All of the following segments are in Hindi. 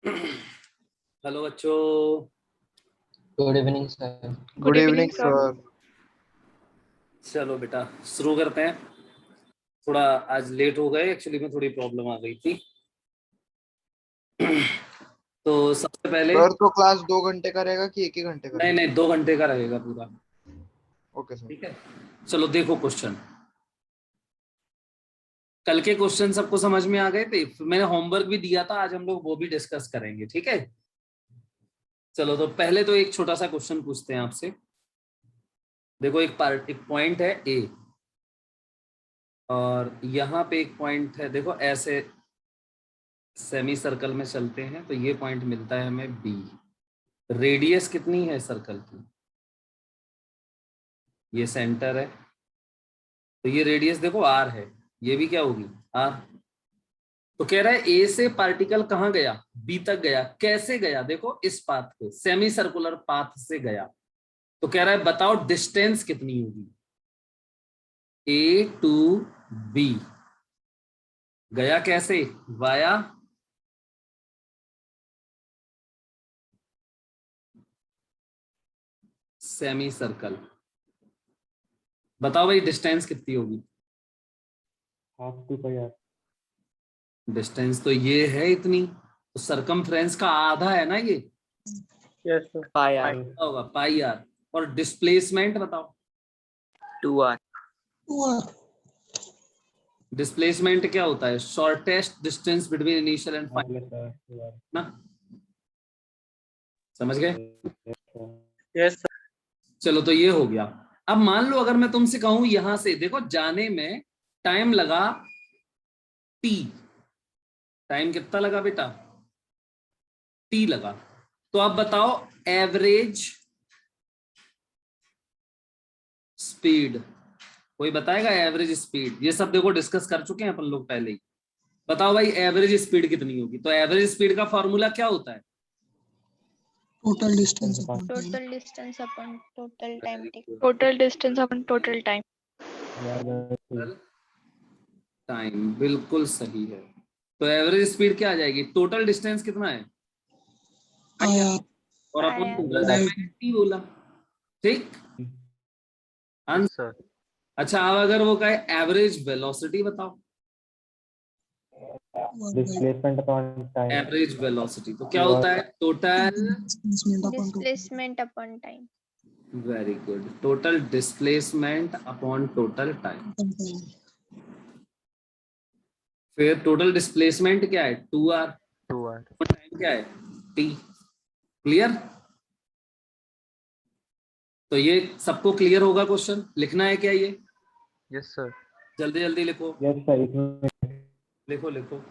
हेलो बच्चों। Good evening sir. Good evening sir. चलो बेटा शुरू करते हैं। थोड़ा आज लेट हो गए, एक्चुअली में थोड़ी प्रॉब्लम आ गई थी। तो सबसे पहले सर तो क्लास 2 घंटे का रहेगा कि 1 ही घंटे का नहीं रहेगा? नहीं 2 घंटे का रहेगा पूरा। Okay sir. ठीक है, चलो देखो क्वेश्चन। कल के क्वेश्चन सबको समझ में आ गए थे, मैंने होमवर्क भी दिया था, आज हम लोग वो भी डिस्कस करेंगे। ठीक है, चलो तो पहले तो एक छोटा सा क्वेश्चन पूछते हैं आपसे। देखो एक पॉइंट है ए और यहाँ पे एक पॉइंट है। देखो ऐसे सेमी सर्कल में चलते हैं तो ये पॉइंट मिलता है हमें बी। रेडियस कितनी है सर्कल की? ये सेंटर है तो ये रेडियस देखो आर है, ये भी क्या होगी आर। तो कह रहा है ए से पार्टिकल कहाँ गया? बी तक गया। कैसे गया? देखो इस पाथ पे, सेमी सर्कुलर पाथ से गया। तो कह रहा है बताओ डिस्टेंस कितनी होगी? ए टू बी गया कैसे? Via semi circle. बताओ भाई डिस्टेंस कितनी होगी? Half two pi r. Distance तो ये है इतनी, तो सरकमफ्रेंस का आधा है ना ये। Yes sir. Pi r. होगा पाई आर। और डिस्प्लेसमेंट बताओ। 2r। डिस्प्लेसमेंट क्या होता है? Shortest distance between initial and final ना। समझ गए? Yes sir. चलो तो ये हो गया। अब मान लो अगर मैं तुमसे कहूं यहां से देखो जाने में टाइम लगा टी। टाइम कितना लगा बेटा? टी लगा। तो अब बताओ एवरेज स्पीड। कोई बताएगा एवरेज स्पीड? ये सब देखो डिस्कस कर चुके हैं अपन लोग पहले ही। बताओ भाई एवरेज स्पीड कितनी होगी? तो एवरेज स्पीड का फॉर्मूला क्या होता है? Total distance upon total time. Time बिल्कुल सही है। तो एवरेज स्पीड क्या आ जाएगी? टोटल डिस्टेंस कितना है और अपन टोटल टाइम मैंने टी बोला। ठीक आंसर। अच्छा अब अगर वो कहे एवरेज वेलोसिटी बताओ। Displacement upon time. Average velocity तो क्या होता है? Total displacement upon time. Very good, total displacement upon total time. फिर टोटल डिस्प्लेसमेंट क्या है? 2r। 2r। टाइम क्या है? t। क्लियर? तो ये सबको क्लियर होगा? क्वेश्चन लिखना है क्या ये? Yes sir. जल्दी जल्दी लिखो। Yes sir. लिखो लिखो।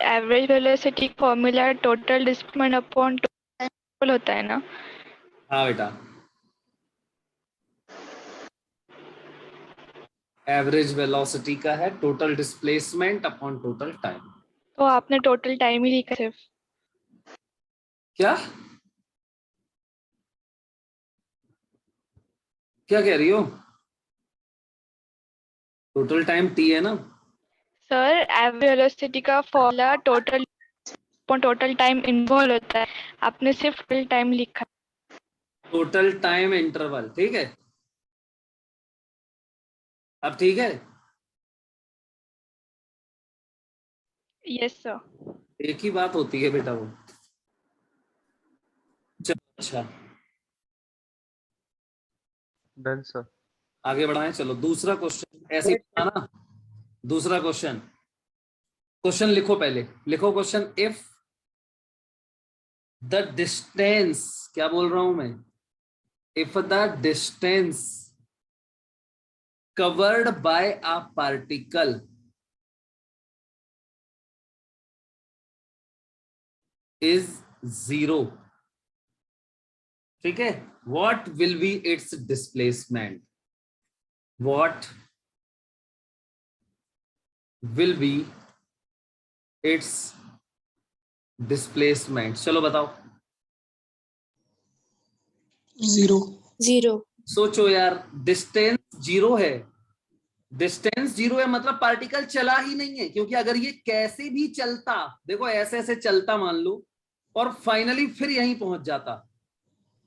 Average velocity formula total displacement upon total होता है ना? हाँ बेटा, एवरेज वेलोसिटी का है total displacement upon total time. तो आपने टोटल टाइम ही लिखा सिर्फ। क्या क्या कह रही हो? टोटल टाइम t है ना। सर एवरेज वेलोसिटी का फॉर्मूला टोटल टाइम इन्वॉल्व होता है, आपने सिर्फ टोटल टाइम लिखा। Total time interval. ठीक है, अब ठीक है। Yes sir. एक ही बात होती है बेटा वो। चलो अच्छा डन सर। आगे बढ़ाएं। चलो दूसरा क्वेश्चन ऐसे ही था ना। दूसरा क्वेश्चन, क्वेश्चन लिखो पहले। लिखो क्वेश्चन। इफ द डिस्टेंस, क्या बोल रहा हूं मैं? If the distance covered by a particle is 0, ठीक है, what will be its displacement? What will be its displacement? चलो बताओ। 0 सोचो यार, डिस्टेंस 0 है, डिस्टेंस 0 है मतलब पार्टिकल चला ही नहीं है, क्योंकि अगर ये कैसे भी चलता, देखो ऐसे ऐसे चलता मान लो, और फाइनली फिर यहीं पहुंच जाता,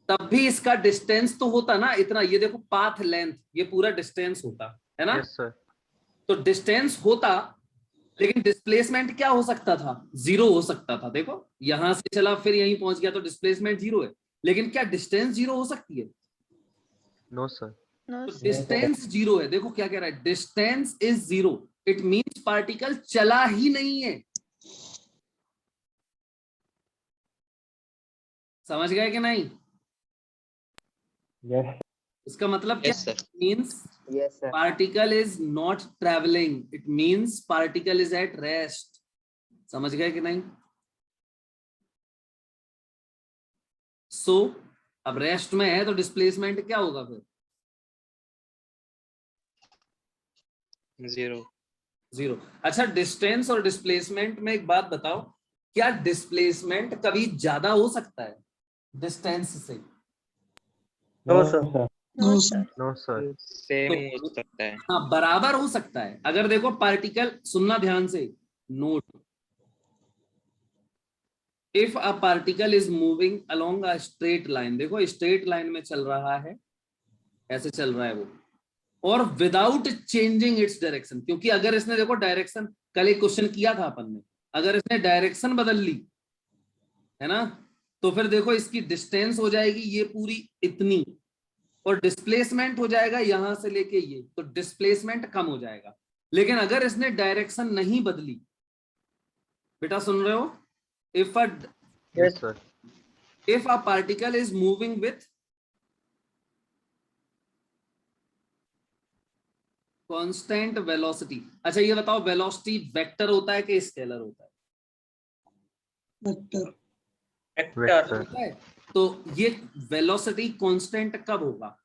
तब भी इसका डिस्टेंस तो होता ना इतना, ये देखो पाथ लेंथ, ये पूरा डिस्टेंस होता है ना। Yes sir. तो डिस्टेंस होता, लेकिन डिस्प्लेसमेंट क्या हो सकता था? 0 हो सकता था। देखो यहां से चला फिर यहीं पहुंच गया, तो डिस्प्लेसमेंट 0 है, लेकिन क्या डिस्टेंस 0 हो सकती है? No sir. तो डिस्टेंस 0 है। देखो क्या कह रहा है, distance is 0, it means particle चला ही नहीं है। समझ गए कि नहीं? यस इसका मतलब क्या? Yes, sir. Means yes sir. Particle is not travelling, it means particle is at rest. समझ गए कि नहीं? सो अब रेस्ट में है तो डिस्प्लेसमेंट क्या होगा फिर? 0. 0। अच्छा, डिस्टेंस और डिस्प्लेसमेंट में एक बात बताओ, क्या डिस्प्लेसमेंट कभी ज्यादा हो सकता है डिस्टेंस से? No sir. No sir no sir. Same तो हो सकता है. हाँ, बराबर हो सकता है। अगर देखो पार्टिकल, सुनना ध्यान से, note, if a particle is moving along a straight line, देखो स्ट्रेट लाइन में चल रहा है, ऐसे चल रहा है वो, और विदाउट चेंजिंग इट्स डायरेक्शन, क्योंकि अगर इसने, देखो डायरेक्शन, कल एक क्वेश्चन किया था अपन ने, अगर इसने डायरेक्शन बदल ली है ना, तो फिर देखो इसकी डिस्टेंस हो जाएगी ये पूरी इतनी, और डिस्प्लेसमेंट हो जाएगा यहां से लेके ये, तो डिस्प्लेसमेंट कम हो जाएगा। लेकिन अगर इसने डायरेक्शन नहीं बदली, बेटा सुन रहे हो, yes sir. if a particle is moving with constant velocity, अच्छा ये बताओ, वेलोसिटी वेक्टर होता है कि स्केलर होता है? वेक्टर। होता है। तो ये वेलोसिटी कांस्टेंट कब होगा?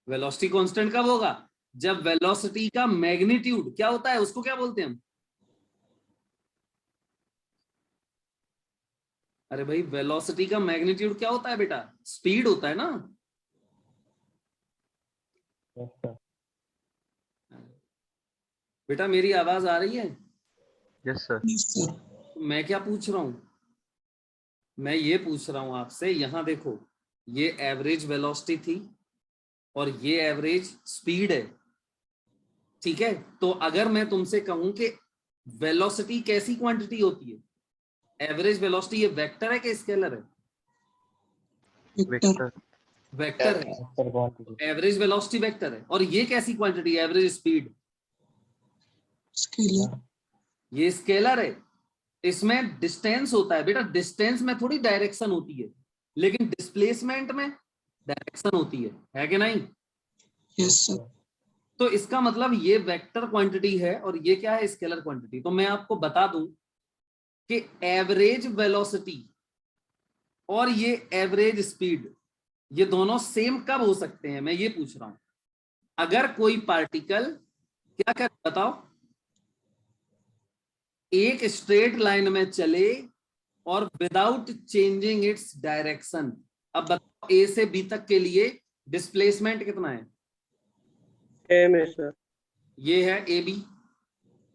वेलोसिटी कांस्टेंट कब होगा? जब वेलोसिटी का मैग्नीट्यूड क्या होता है, उसको क्या बोलते हैं हम? अरे भाई, वेलोसिटी का मैग्नीट्यूड क्या होता है बेटा? स्पीड होता है ना। Yes sir. बेटा मेरी आवाज आ रही है? Yes sir. मैं क्या पूछ रहा हूं, मैं ये पूछ रहा हूं आपसे, यहां देखो ये एवरेज वेलोसिटी थी और ये एवरेज स्पीड है, ठीक है। तो अगर मैं तुमसे कहूं कि वेलोसिटी कैसी क्वांटिटी होती है, एवरेज वेलोसिटी, ये वेक्टर है कि स्केलर है? वेक्टर। वेक्टर है। Vector quantity. Average velocity vector है, और ये कैसी क्वांटिटी है, एवरेज स्पीड? ये स्केलर है। इसमें डिस्टेंस होता है बेटा, डिस्टेंस में थोड़ी डायरेक्शन होती है, लेकिन डिस्प्लेसमेंट में डायरेक्शन होती है कि नहीं? यस सर तो इसका मतलब ये वेक्टर क्वांटिटी है और ये क्या है, स्केलर क्वांटिटी। तो मैं आपको बता दूं कि एवरेज वेलोसिटी और ये एवरेज स्पीड, ये दोनों सेम कब हो सकते हैं, मैं ये पूछ रहा हूं। अगर कोई पार्टिकल क्या कर, बताओ, एक स्ट्रेट लाइन में चले और विदाउट चेंजिंग इट्स डायरेक्शन। अब बताओ ए से बी तक के लिए डिस्प्लेसमेंट कितना है? सेम है सर। ये है ए बी,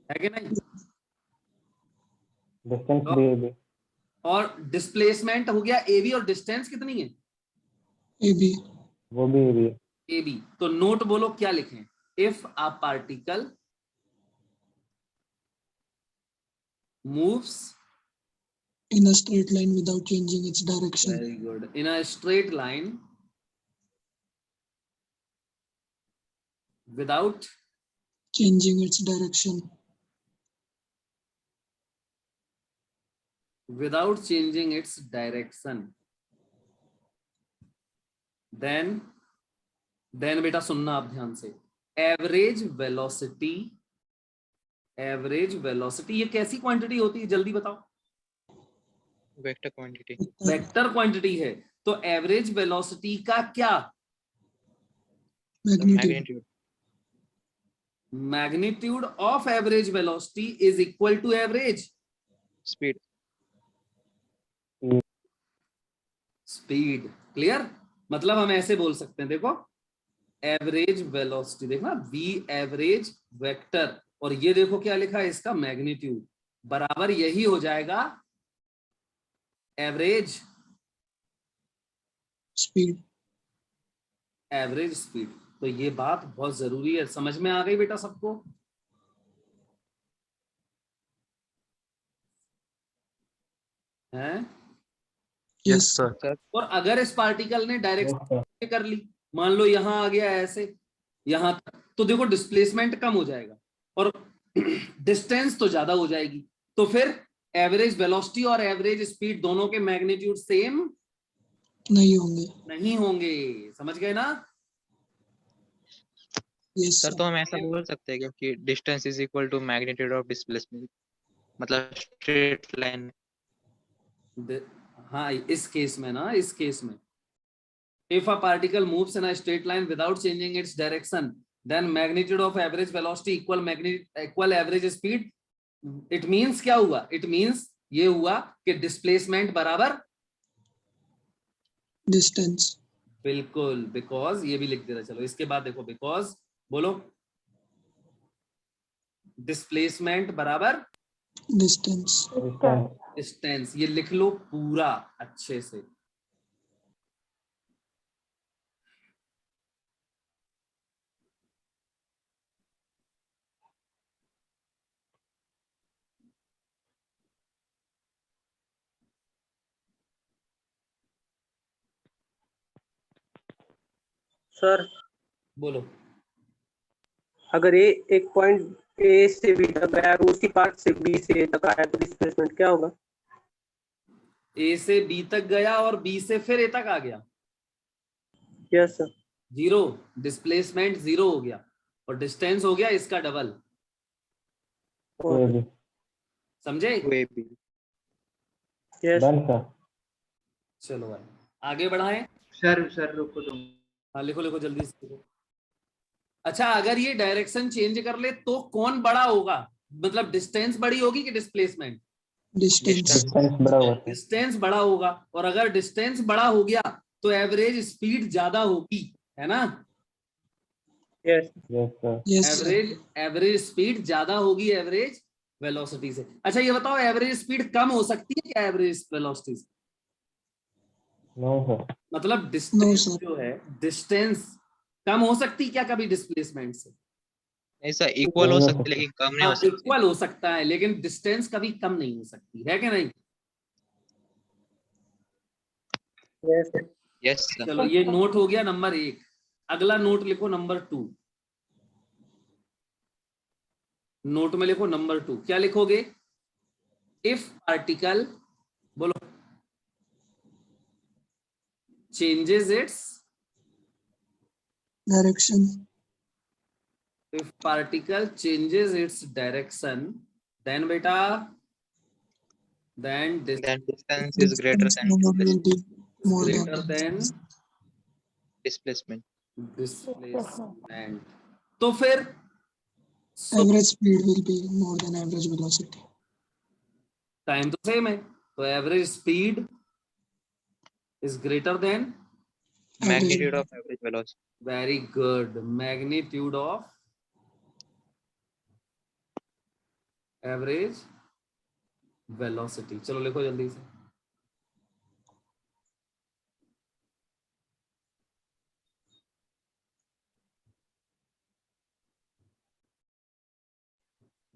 है कि नहीं? डिस्टेंस भी भी। और डिस्प्लेसमेंट हो गया ए बी, और डिस्टेंस कितनी है? AB वो भी है। A B. तो नोट बोलो क्या लिखें, if a particle moves, in a straight line without changing its direction. very good, in a straight line without Changing its direction. changing its direction, then बेटा सुनना आप ध्यान से, एवरेज वेलोसिटी, एवरेज वेलोसिटी ये कैसी क्वांटिटी होती है जल्दी बताओ? Vector quantity. वेक्टर क्वांटिटी है। तो एवरेज वेलोसिटी का क्या? Magnitude. Magnitude of average velocity is equal to average speed. Speed. Clear? मतलब हम ऐसे बोल सकते हैं, देखो एवरेज वेलोसिटी, देखना v एवरेज वेक्टर, और ये देखो क्या लिखा है इसका मैग्नीट्यूड, बराबर यही हो जाएगा एवरेज स्पीड। Average speed. तो ये बात बहुत जरूरी है, समझ में आ गई बेटा सबको? हैं? Yes sir. और अगर इस पार्टिकल ने डायरेक्शन कर ली, मान लो यहां आ गया ऐसे यहां तक, तो देखो डिस्प्लेसमेंट कम हो जाएगा और डिस्टेंस तो ज्यादा हो जाएगी, तो फिर एवरेज वेलोसिटी और एवरेज स्पीड दोनों के मैग्नीट्यूड सेम नहीं होंगे। नहीं होंगे। समझ गए ना? Yes sir sir. तो हम ऐसा बोल सकते हैं कि distance is equal to magnitude of displacement, मतलब स्ट्रेट लाइन। हाँ इस केस में ना, इस केस में if a particle moves in a straight line without changing its direction, then magnitude of average velocity equal average speed. It means क्या हुआ? It means ये हुआ कि displacement बराबर डिस्टेंस। बिल्कुल, because ये भी लिख देना। चलो इसके बाद देखो because, बोलो displacement बराबर डिस्टेंस। distance, ये लिख लो पूरा अच्छे से। सर बोलो। अगर ये एक पॉइंट ए से बी तक गया और उसी पार्ट से बी से ए तक आया तो डिस्प्लेसमेंट क्या होगा? ए से बी तक गया और बी से फिर ए तक आ गया, yes sir. Zero, displacement zero हो गया और डिस्टेंस हो गया इसका डबल। समझे? यस चलो भाई आगे बढ़ाएं। सर रुको तुम। हाँ लिखो लिखो जल्दी से लिखो। अच्छा अगर ये डायरेक्शन चेंज कर ले तो कौन बड़ा होगा? मतलब डिस्टेंस बड़ी होगी कि डिस्प्लेसमेंट? डिस्टेंस। बड़ा हुआ था। डिस्टेंस बड़ा होगा, और अगर डिस्टेंस बड़ा हो गया तो एवरेज स्पीड ज्यादा होगी, है ना? Yes yes sir. Average speed ज्यादा होगी एवरेज वेलोसिटी से। अच्छा ये बताओ एवरेज स्पीड कम हो सकती है क्या एवरेज वेलोसिटी से? No sir. मतलब डिस्टेंस sir. जो है, डिस्टेंस कम हो सकती क्या कभी डिस्प्लेसमेंट से? ऐसा इक्वल हो सकती है लेकिन कम नहीं हो सकती। इक्वल हो सकता है लेकिन डिस्टेंस कभी कम नहीं हो सकती, है कि नहीं? Yes yes sir. चलो ये नोट हो गया नंबर 1। अगला नोट लिखो नंबर 2। नोट में लिखो नंबर 2, क्या लिखोगे? इफ पार्टिकल, बोलो, changes its direction. if particle changes its direction, then beta, then Then distance is greater than will be more greater than displacement. displacement. तो फिर average speed will be more than average velocity. Time तो सेम है, तो average speed is greater than Magnitude of average velocity. Very good, magnitude of average velocity. चलो लिखो जल्दी से।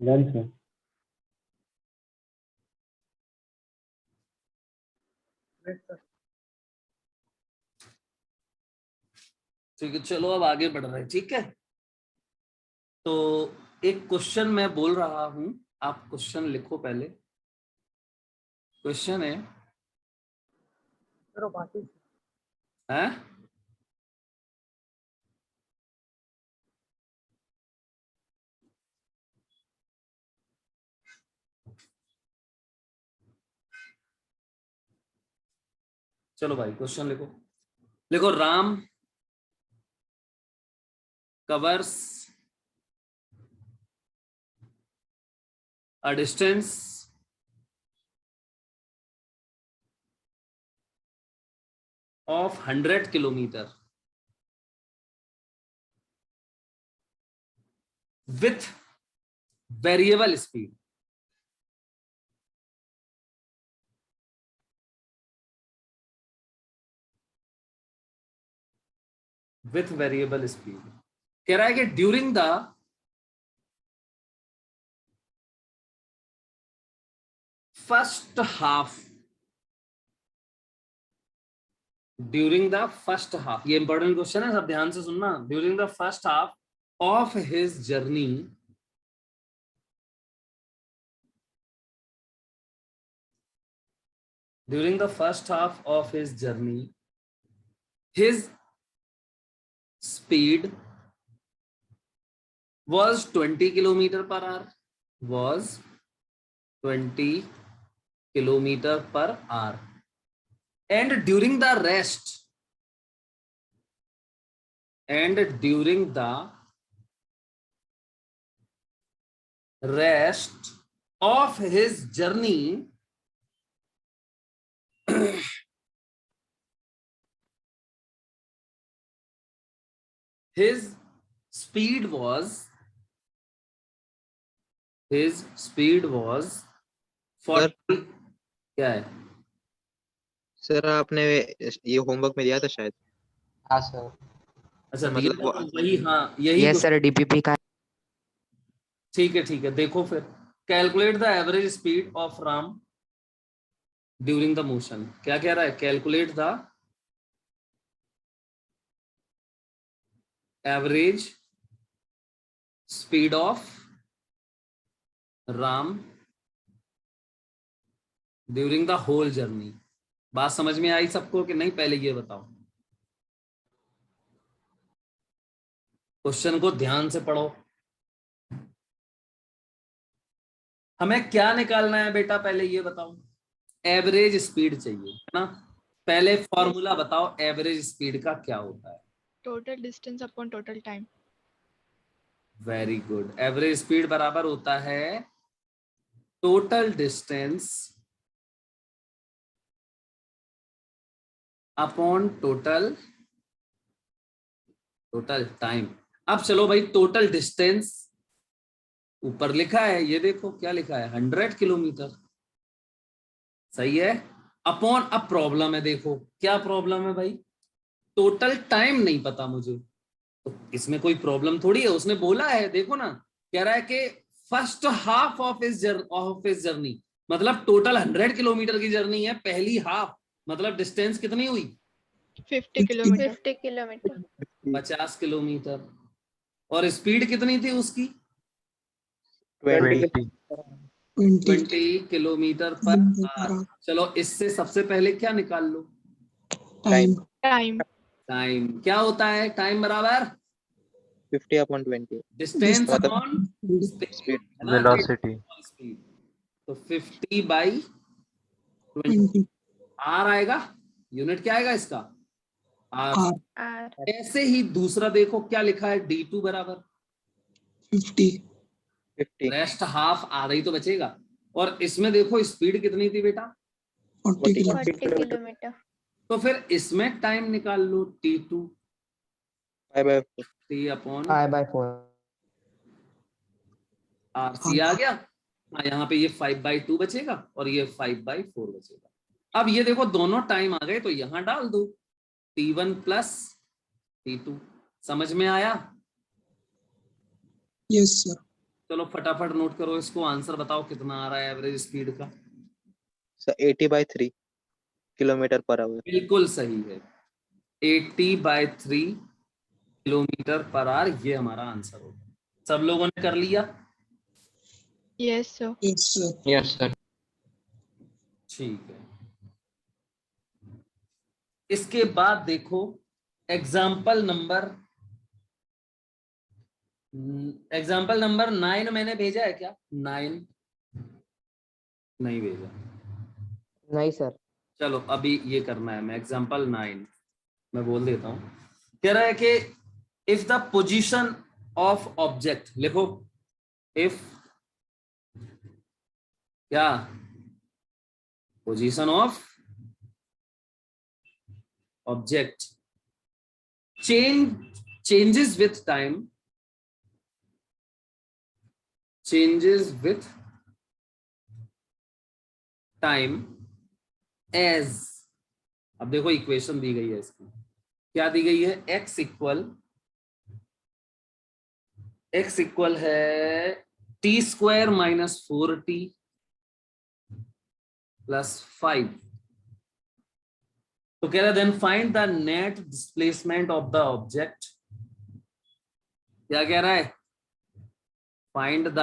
Done sir. ठीक है चलो अब आगे बढ़ रहे हैं, ठीक है? तो एक क्वेश्चन मैं बोल रहा हूं, आप क्वेश्चन लिखो पहले। क्वेश्चन है हैं? चलो भाई क्वेश्चन लिखो। लिखो Ram covers a distance of 100 kilometer with variable speed. With variable speed. कह रहा है कि during the first half, during the first half, ये इंपॉर्टेंट क्वेश्चन है, सब ध्यान से सुनना। During the first half of his journey during the first half of his journey, his speed was 20 kilometer per hour, was 20 kilometer per hour, and during the rest, and during the rest of his journey, his speed was 40, क्या है सर आपने ये होमवर्क में दिया था शायद। हाँ सर। अच्छा मतलब दिया था, वही हाँ यही यस सर, डीपीपी का। ठीक है देखो फिर, calculate the average speed of Ram during the motion. क्या कह रहा है? Calculate the average speed of Ram during the whole journey. बात समझ में आई सबको कि नहीं? पहले ये बताओ, क्वेश्चन को ध्यान से पढ़ो। हमें क्या निकालना है बेटा, पहले ये बताओ। एवरेज स्पीड चाहिए है ना। पहले फॉर्मूला बताओ, एवरेज स्पीड का क्या होता है? Total distance upon total time. Very good. Average speed बराबर होता है total distance upon total time. अब चलो भाई, टोटल डिस्टेंस ऊपर लिखा है, ये देखो क्या लिखा है, 100 किलोमीटर। सही है। अपॉन, अब प्रॉब्लम है, देखो क्या प्रॉब्लम है भाई, टोटल टाइम नहीं पता मुझे, तो इसमें कोई प्रॉब्लम थोड़ी है। उसने बोला है, देखो ना, कह रहा है कि first half of his journey, मतलब टोटल 100 किलोमीटर की जर्नी है, पहली हाफ मतलब डिस्टेंस कितनी हुई? 50 किलोमीटर। 50 किलोमीटर। 50 किलोमीटर। और स्पीड कितनी थी उसकी? 20। 20 किलोमीटर पर आवर। चलो इससे सबसे पहले क्या निकाल लो? टाइम। टाइम क्या होता है? टाइम बराबर 50/20 distance upon speed velocity. Speed. तो 50/20 20 आर आएगा। यूनिट क्या आएगा इसका? आर। आर। ऐसे ही दूसरा देखो क्या लिखा है, D2 बराबर 50 रेस्ट हाफ, आधा ही तो बचेगा। और इसमें देखो स्पीड कितनी थी बेटा? 40 40 किलोमीटर। किलोमीटर। तो फिर इसमें टाइम निकाल लो, T2 5/4 3/4 5/4। RC आ गया। हाँ, यहाँ पे ये 5/2 बचेगा और ये 5/4 बचेगा। अब ये देखो दोनों टाइम आ गए, तो यहाँ डाल दो T1 प्लस T2। समझ में आया? Yes sir. चलो फटाफट नोट करो इसको, आंसर बताओ कितना आ रहा है एवरेज स्पीड का। Sir 80/3 kilometre per hour. बिल्कुल सही है, 80/3 किलोमीटर पर आवर, ये हमारा आंसर होगा। सब लोगों ने कर लिया? Yes sir. Yes sir. Yes sir. ठीक है। इसके बाद देखो एग्जाम्पल नंबर 9 मैंने भेजा है क्या? 9 नहीं भेजा। नहीं सर। चलो अभी ये करना है, मैं एग्जांपल 9 मैं बोल देता हूं। कह रहा है कि if the position of object, लिखो इफ क्या position of object changes with time, changes with time as, अब देखो इक्वेशन दी गई है इसकी, क्या दी गई है, x इक्वल है t² माइनस 4t प्लस 5। तो कह रहा है then find the net displacement of the object. क्या कह रहा है, find the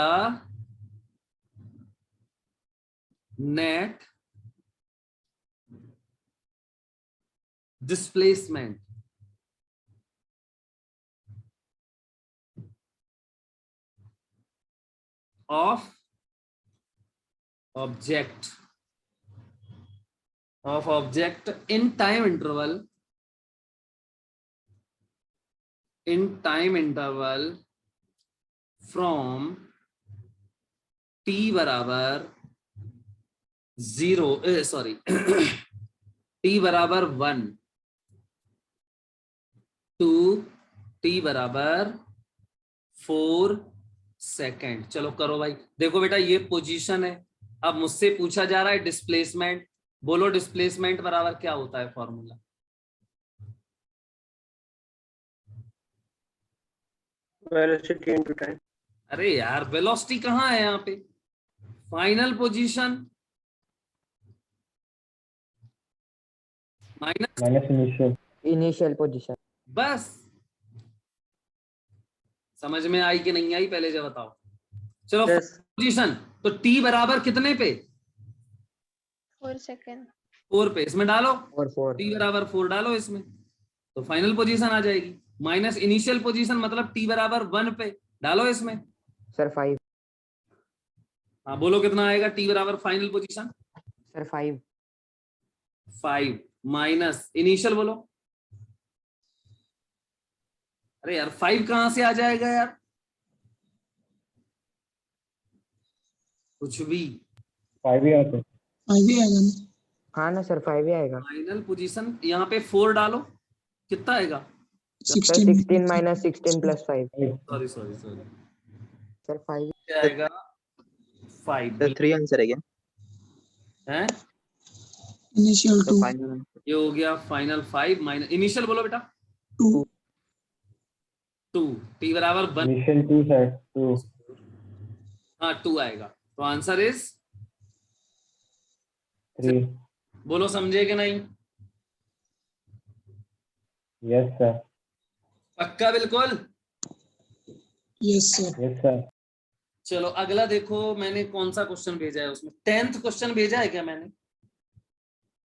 net displacement of object in time interval from t बराबर 0 सॉरी t बराबर 1 टू t बराबर 4 सेकेंड। चलो करो भाई, देखो बेटा ये पोजीशन है, अब मुझसे पूछा जा रहा है डिस्प्लेसमेंट। बोलो डिस्प्लेसमेंट बराबर क्या होता है फॉर्मूला, वेलोसिटी इनटू टाइम। अरे यार वेलोसिटी कहाँ है यहाँ पे, final position minus initial position. बस। समझ में आई कि नहीं आई पहले जो बताओ। चलो Yes. पोजीशन तो t बराबर कितने पे, 4 सेकंड। 4 पे, इसमें डालो और 4 t बराबर 4 डालो इसमें, तो फाइनल पोजीशन आ जाएगी। माइनस इनिशियल पोजीशन मतलब t बराबर 1 पे डालो इसमें। सर 5। हाँ बोलो कितना आएगा t बराबर final position, sir 5। 5 minus initial बोलो। अरे यार 5 कहां से आ जाएगा यार, कुछ भी 5 ही आएगा ना। हाँ ना सर 5 ही आएगा। फाइनल पोजीशन यहाँ पे 4 डालो, कितना आएगा, sir 16 minus 16 plus 5। Sorry sir 5 क्या आएगा 5 The 3 आंसर है क्या? है, इनिशियल तो 2 फाइनल ये हो गया फाइनल 5 माइनस इनिशियल बोलो बेटा 2 2 t बराबर 1। इनिशियल 2 सर 2 हाँ 2 आएगा, तो आंसर इज 3। बोलो समझे कि नहीं, यस सर पक्का बिल्कुल। यस सर चलो अगला देखो, मैंने कौन सा क्वेश्चन भेजा है, उसमें 10th क्वेश्चन भेजा है क्या मैंने,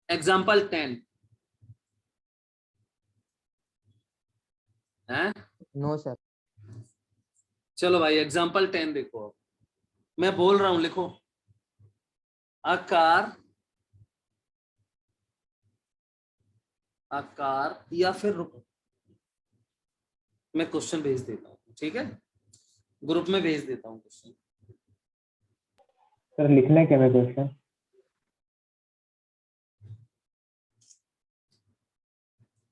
एग्जाम्पल 10 है। No sir. चलो भाई एग्जाम्पल 10 देखो, अब मैं बोल रहा हूं लिखो, आकार या फिर रुको मैं क्वेश्चन भेज देता हूँ, ठीक है ग्रुप में भेज देता हूँ क्वेश्चन। सर लिखना है क्या मैं क्वेश्चन,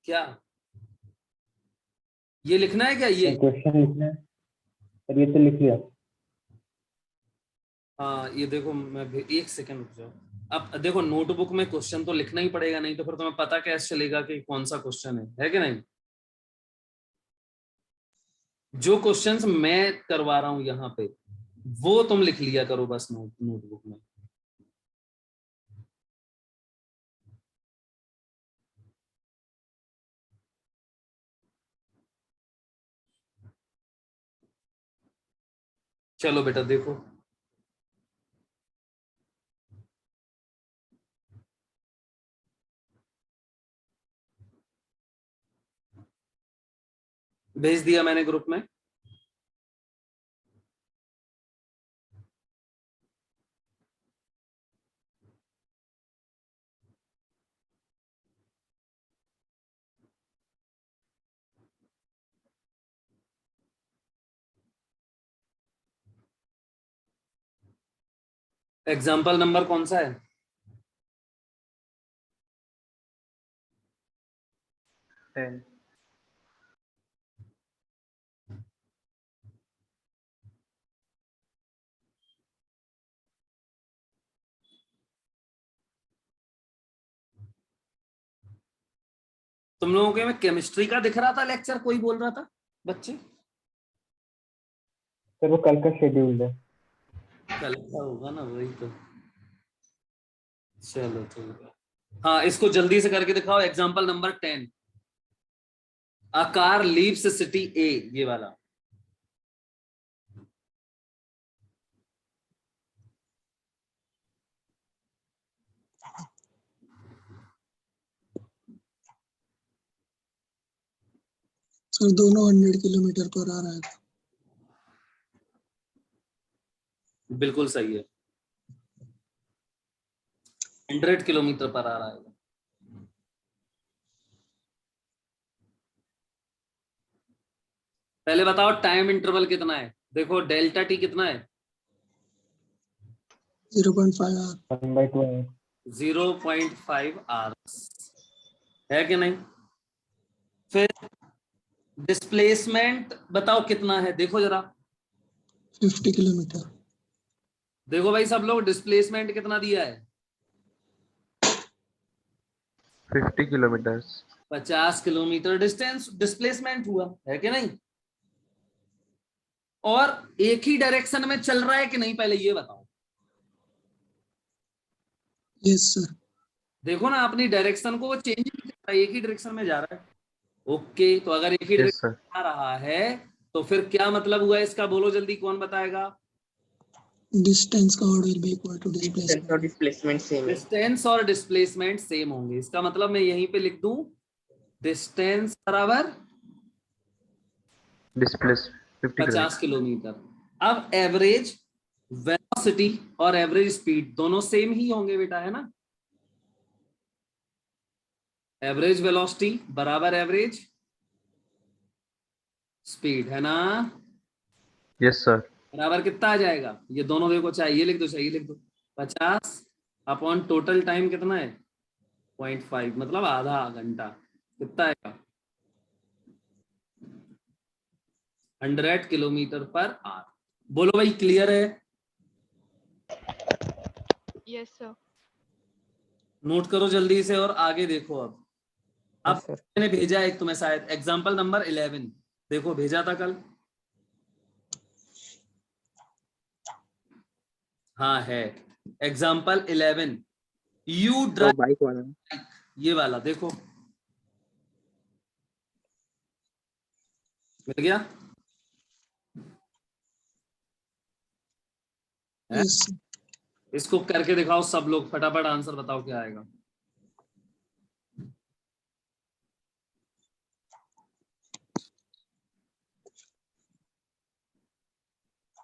क्या ये लिखना है क्या, ये क्वेश्चन लिखना है सर, ये तो लिख लिया। हाँ ये देखो मैं एक सेकंड रुक जाओ। अब देखो नोटबुक में क्वेश्चन तो लिखना ही पड़ेगा, नहीं तो फिर तुम्हें पता कैसे चलेगा कि कौन सा क्वेश्चन है कि नहीं। जो क्वेश्चंस मैं करवा रहा हूं यहाँ पे वो तुम लिख लिया करो बस नोटबुक में। चलो बेटा देखो, भेज दिया मैंने ग्रुप में। एग्जाम्पल नंबर कौन सा है? टेन। तुम लोगों के में केमिस्ट्री का दिख रहा था लेक्चर, कोई बोल रहा था बच्चे? सर वो कल का शेड्यूल है। कल का होगा ना, वही तो। चलो ठीक है। हाँ, इसको जल्दी से करके दिखाओ। Example number 10, a car leaves city A, ये वाला। सर दोनों 100 किलोमीटर पर आ रहा है। बिल्कुल सही है, 100 किलोमीटर पर आ रहा है। पहले बताओ टाइम इंटरवल कितना है? देखो डेल्टा टी कितना है? 0.5 आवर। 1/2 है। 0.5 आवर्स है कि नहीं? फिर डिस्प्लेसमेंट बताओ कितना है, देखो जरा। 50 किलोमीटर। देखो भाई सब लोग, डिस्प्लेसमेंट कितना दिया है? 50 किलोमीटर्स। 50 किलोमीटर डिस्टेंस डिस्प्लेसमेंट हुआ है कि नहीं? और एक ही डायरेक्शन में चल रहा है कि नहीं, पहले ये बताओ। Yes sir. देखो ना, अपनी डायरेक्शन को वो चेंज नहीं कर रहा है, एक ही डायरेक्शन में जा रहा है। ओके, तो अगर एक ही यस डायरेक्शन सर। जा रहा है तो फिर क्या मतलब हुआ इसका? बोलो जल्दी, कौन बताएगा? डिस्टेंस का order will be equal to displacement. और डिस्प्लेसमेंट सेम है। डिस्टेंस और डिस्प्लेसमेंट सेम होंगे। इसका मतलब मैं यहीं पे लिख दूं, डिस्टेंस बराबर डिस्प्लेस 50 50 किलोमीटर। अब एवरेज वेलोसिटी और एवरेज स्पीड दोनों सेम ही होंगे बेटा, है ना? एवरेज वेलोसिटी बराबर एवरेज स्पीड, है ना? Yes sir. बराबर कितना आ जाएगा? ये दोनों देखो, चाहिए लिख दो, चाहिए लिख दो। 50 अपॉन टोटल टाइम कितना है? 0.5, मतलब आधा घंटा। कितना आएगा? 100 किलोमीटर पर आवर। बोलो भाई, क्लियर है? Yes, sir. नोट करो जल्दी से और आगे देखो। अब यस सर। मैंने भेजा एक तुम्हें शायद, एग्जाम्पल नंबर 11, देखो भेजा था कल। हाँ है, एग्जाम्पल 11, यू तो ड्राइव, बाइक वाला। ये वाला देखो, मिल गया? है? Yes sir. इसको करके दिखाओ सब लोग, फटाफट आंसर बताओ क्या आएगा।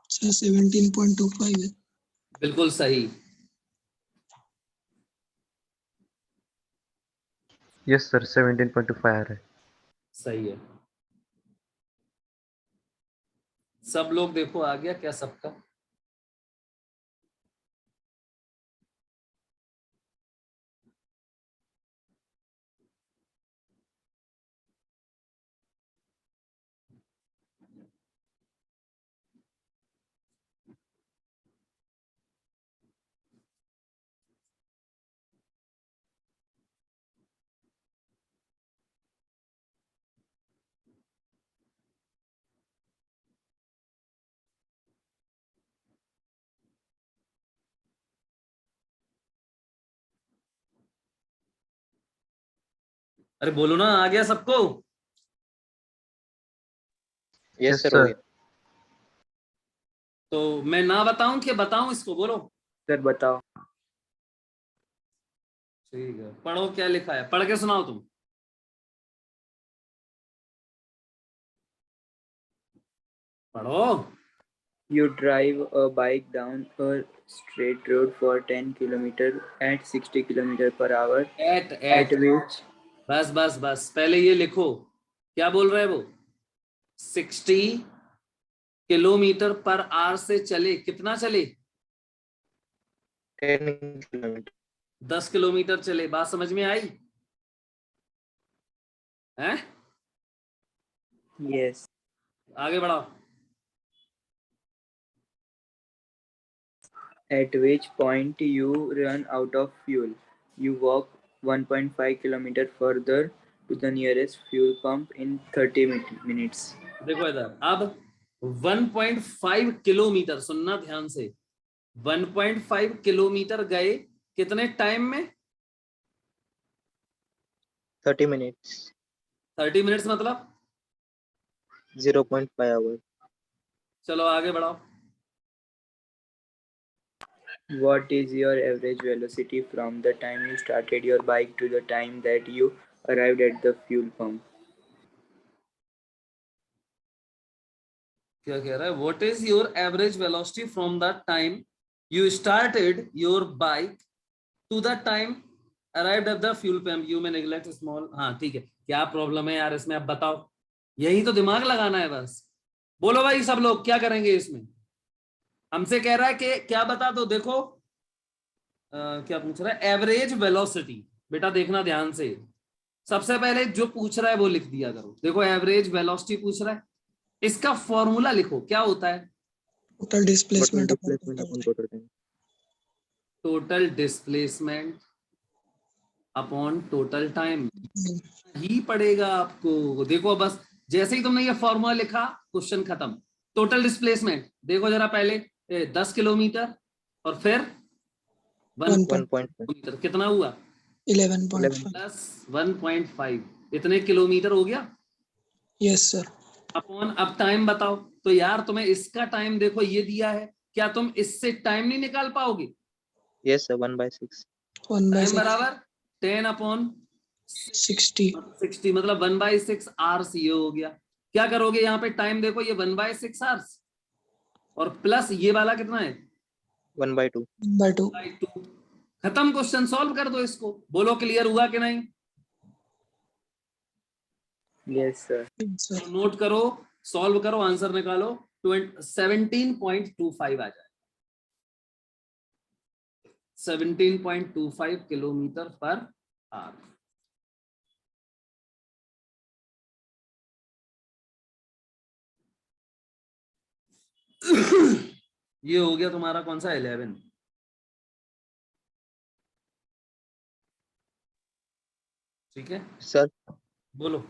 सर 17.25 है। बिल्कुल सही। यस सर, 17.25 आ रहा है। सही है। सब लोग देखो आ गया क्या सबका? अरे बोलो ना, आ गया सबको? Yes yes sir, sir. हो गया। तो मैं ना बताऊं कि बताऊं इसको? बोलो। सर बताओ। ठीक है, पढ़ो क्या लिखा है, पढ़ के सुनाओ तुम। पढ़ो। You drive a bike down a straight road for 10 kilometers at 60 kilometers per hour, at at which बस बस बस, पहले ये लिखो क्या बोल रहा है वो। 60 किलोमीटर पर आवर से चले, कितना चले? 10 kilometer. 10 किलोमीटर चले। बात समझ में आई हैं? Yes. आगे बढ़ाओ। At which point you run out of fuel. You walk 1.5 kilometer further to the nearest fuel pump in 30 minutes. देखो इधर अब 1.5 किलोमीटर, सुनना ध्यान से, 1.5 किलोमीटर गए कितने टाइम में? 30 minutes. 30 मिनट्स मतलब 0.5 hours. चलो आगे बढ़ाओ। What is your average velocity from the time you started your bike to the time that you arrived at the fuel pump? क्या कह रहा है? What is your average velocity from the time you started your bike to the time arrived at the fuel pump? You may neglect small. हाँ ठीक है, क्या प्रॉब्लम है यार इसमें, अब बताओ। यही तो दिमाग लगाना है बस। बोलो भाई सब लोग क्या करेंगे इसमें? हमसे कह रहा है कि क्या बता दो। देखो क्या पूछ रहा है? Average velocity. बेटा देखना ध्यान से, सबसे पहले जो पूछ रहा है वो लिख दिया करो। देखो एवरेज वेलोसिटी पूछ रहा है, इसका फॉर्मूला लिखो। क्या होता है? Total displacement upon total time. Total displacement upon total time ही पड़ेगा आपको। देखो बस जैसे ही तुमने ये फॉर्मूला लिखा, क्वेश्चन खत्म। टोटल डिस्प्लेसमेंट देखो जरा पहले 10 किलोमीटर और फिर 1 किलोमीटर, कितना हुआ? 11.5. प्लस 1.5, इतने किलोमीटर हो गया। Yes sir. अपॉन अब टाइम बताओ। तो यार तुम्हें इसका टाइम देखो ये दिया है, क्या तुम इससे टाइम नहीं निकाल पाओगे? Yes, sir. 1/6. टाइम बराबर 10 अपॉन 60 मतलब 1/6 आवर्स ये हो गया। क्या करोगे यहाँ पे? टाइम देखो ये 1/6 आवर्स और प्लस ये वाला कितना है? 1/2. 1/2. 2। खत्म, क्वेश्चन सॉल्व कर दो इसको। बोलो क्लियर हुआ कि नहीं? Yes, sir. तो नोट करो, सॉल्व करो, आंसर निकालो। 17.25 आ जाए। 17.25 किलोमीटर पर आवर। ये हो गया तुम्हारा कौन सा? 11। ठीक है सर बोलो।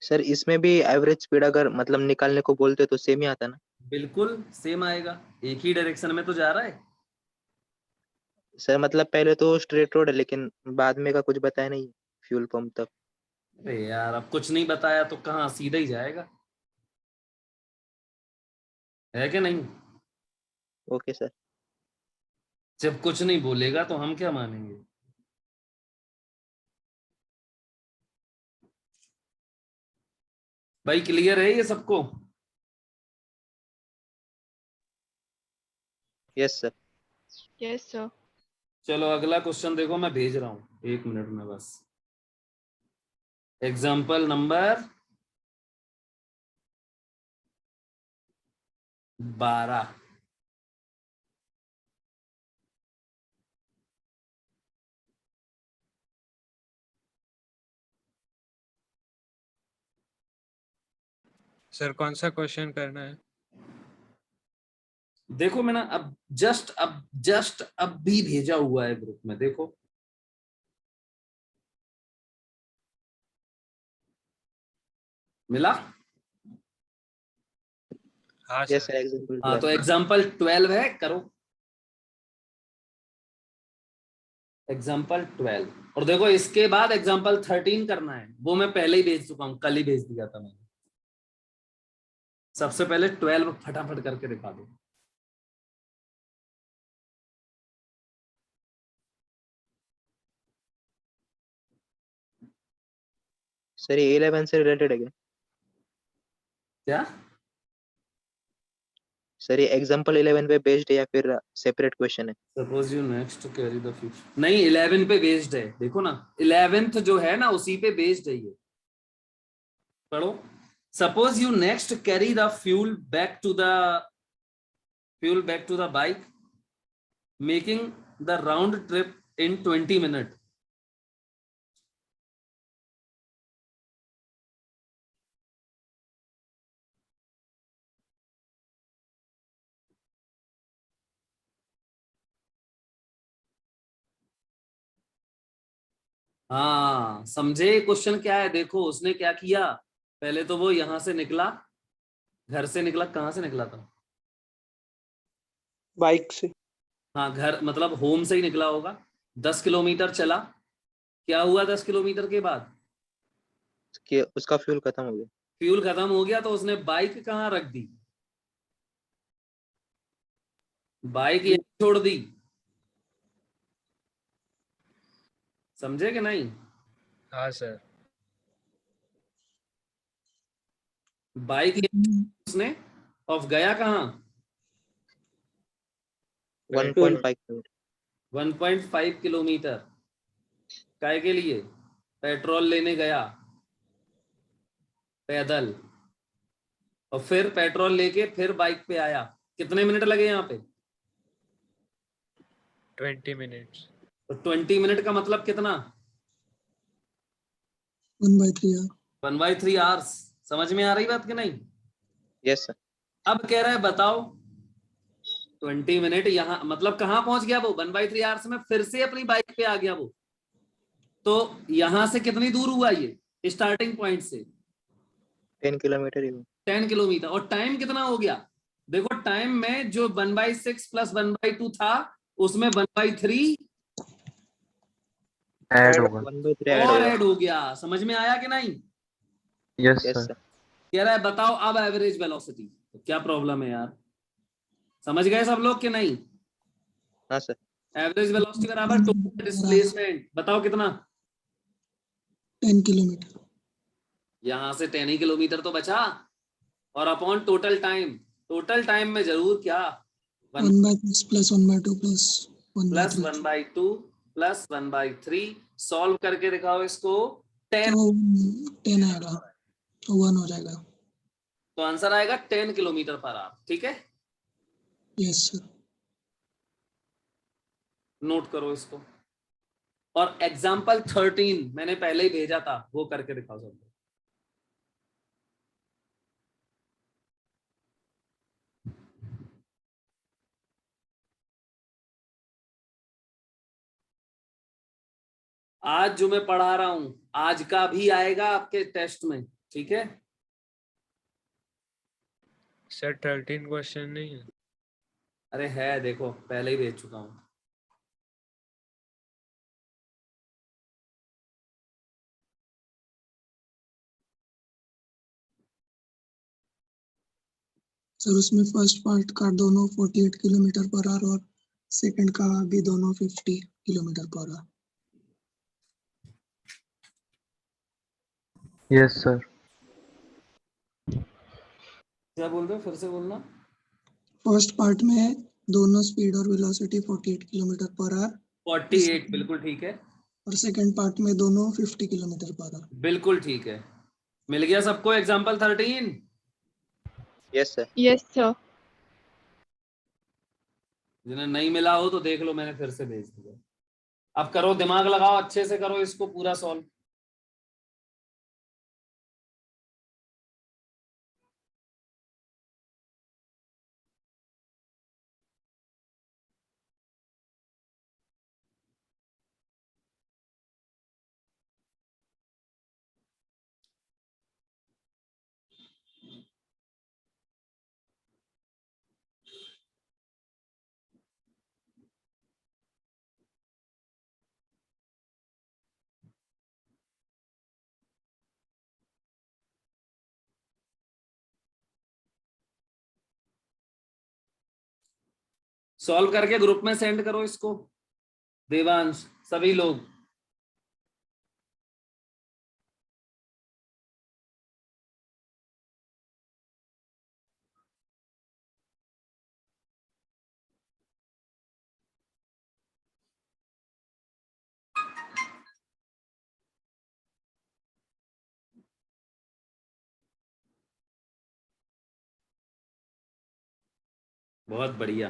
सर इसमें भी एवरेज स्पीड अगर मतलब निकालने को बोलते तो सेम ही आता ना? बिल्कुल सेम आएगा, एक ही डायरेक्शन में तो जा रहा है। सर मतलब पहले तो स्ट्रेट रोड है लेकिन बाद में का कुछ बताया नहीं फ्यूल पंप तक। अरे यार अब कुछ नहीं बताया तो कहाँ, सीधा ही जाएगा, है कि नहीं? Okay sir. जब कुछ नहीं बोलेगा तो हम क्या मानेंगे? भाई क्लियर है ये सबको? Yes sir. Yes, sir. चलो अगला क्वेश्चन देखो, मैं भेज रहा हूं 1 मिनट में बस। Example number 12। सर कौन सा क्वेश्चन करना है? देखो मैंने अब जस्ट अब भी भेजा हुआ है ग्रुप में, देखो। मिला? हाँ यस सर। Sir example. हाँ तो एग्जाम्पल 12 है, करो एग्जाम्पल 12। और देखो इसके बाद एग्जाम्पल 13 करना है, वो मैं पहले ही भेज चुका हूं, कल ही भेज दिया था मैंने। सबसे पहले 12 फटाफट करके दिखा दो। सर ये 11 से रिलेटेड है क्या? क्या? सर ये एग्जांपल 11 पे बेस्ड है या फिर सेपरेट क्वेश्चन है? Suppose you next carry the fuel. नहीं 11 पे बेस्ड है, देखो ना 11th जो है ना उसी पे बेस्ड है ये। पढ़ो। Suppose you next carry the fuel back to the bike making the round trip in 20 minute. हाँ समझे क्वेश्चन क्या है? देखो उसने क्या किया, पहले तो वो यहां से निकला, घर से निकला, कहां से निकला था? बाइक से। हाँ घर मतलब होम से ही निकला होगा। 10 किलोमीटर चला, क्या हुआ 10 किलोमीटर के बाद? कि उसका फ्यूल खत्म हो गया। फ्यूल खत्म हो गया, तो उसने बाइक कहाँ रख दी? बाइक यहीं छोड़ दी। समझे कि नहीं? हाँ सर। बाइक उसने ऑफ गया कहाँ? 1.5 किलोमीटर। 1.5 किलोमीटर। काय के लिए? पेट्रोल लेने गया पैदल, और फिर पेट्रोल लेके फिर बाइक पे आया। कितने मिनट लगे यहाँ पे? 20 मिनट्स। तो 20 मिनट का मतलब कितना? 1/3 आवर। 1/3 आवर्स। समझ में आ रही बात कि नहीं? Yes sir. अब कह रहा है बताओ 20 मिनट यहाँ मतलब कहाँ पहुंच गया वो? 1/3 आवर्स में फिर से अपनी बाइक पे आ गया वो। तो यहां से कितनी दूर हुआ ये स्टार्टिंग पॉइंट से? 10 किलोमीटर ही हुआ। 10 किलोमीटर। और टाइम कितना हो गया? देखो टाइम में जो 1/6 प्लस 1/2 था, उसमें 1/3 ऐड होगा। 1/3 ऐड और होगा। ऐड हो गया। समझ में आया कि नहीं? Yes yes sir. सर। कह रहा है बताओ अब एवरेज वेलोसिटी। तो क्या प्रॉब्लम है यार? समझ गए सब लोग कि नहीं? हाँ सर। एवरेज वेलोसिटी बराबर टोटल डिस्प्लेसमेंट। बताओ कितना? 10 किलोमीटर। यहां से 10 ही किलोमीटर तो बचा, और upon total time. Total time में जरूर क्या? 1/6 plus 1/2 plus plus 1/3। 1/2 plus 1/3। Solve करके दिखाओ इसको। 10। तो 10 आएगा, तो 1 हो जाएगा। तो आंसर आएगा 10 किलोमीटर पर आवर। ठीक है, यस सर। नोट करो इसको। और एग्जाम्पल 13 मैंने पहले ही भेजा था, वो करके दिखाओ सब। आज जो मैं पढ़ा रहा हूं आज का भी आएगा आपके टेस्ट में। ठीक है, सर 13 क्वेश्चन नहीं है? अरे है, देखो पहले ही भेज चुका हूं। सर उसमें फर्स्ट पार्ट का दोनों 48 किलोमीटर पर आवर और सेकंड का भी दोनों 50 kilometre per hour. Yes sir. क्या बोल रहे हो, फिर से बोलना। फर्स्ट पार्ट में दोनों स्पीड और वेलोसिटी 48 किलोमीटर पर आवर 48 बिल्कुल ठीक है। और सेकंड पार्ट में दोनों 50 किलोमीटर पर आवर। बिल्कुल ठीक है। मिल गया सबको example 13? Yes sir. Yes sir. जिन्हें नहीं मिला हो तो देख लो, मैंने फिर से भेज दिया। अब करो, दिमाग लगाओ, अच्छे से करो इसको पूरा सॉल्व। सॉल्व करके ग्रुप में सेंड करो इसको, देवांश, सभी लोग। बहुत बढ़िया।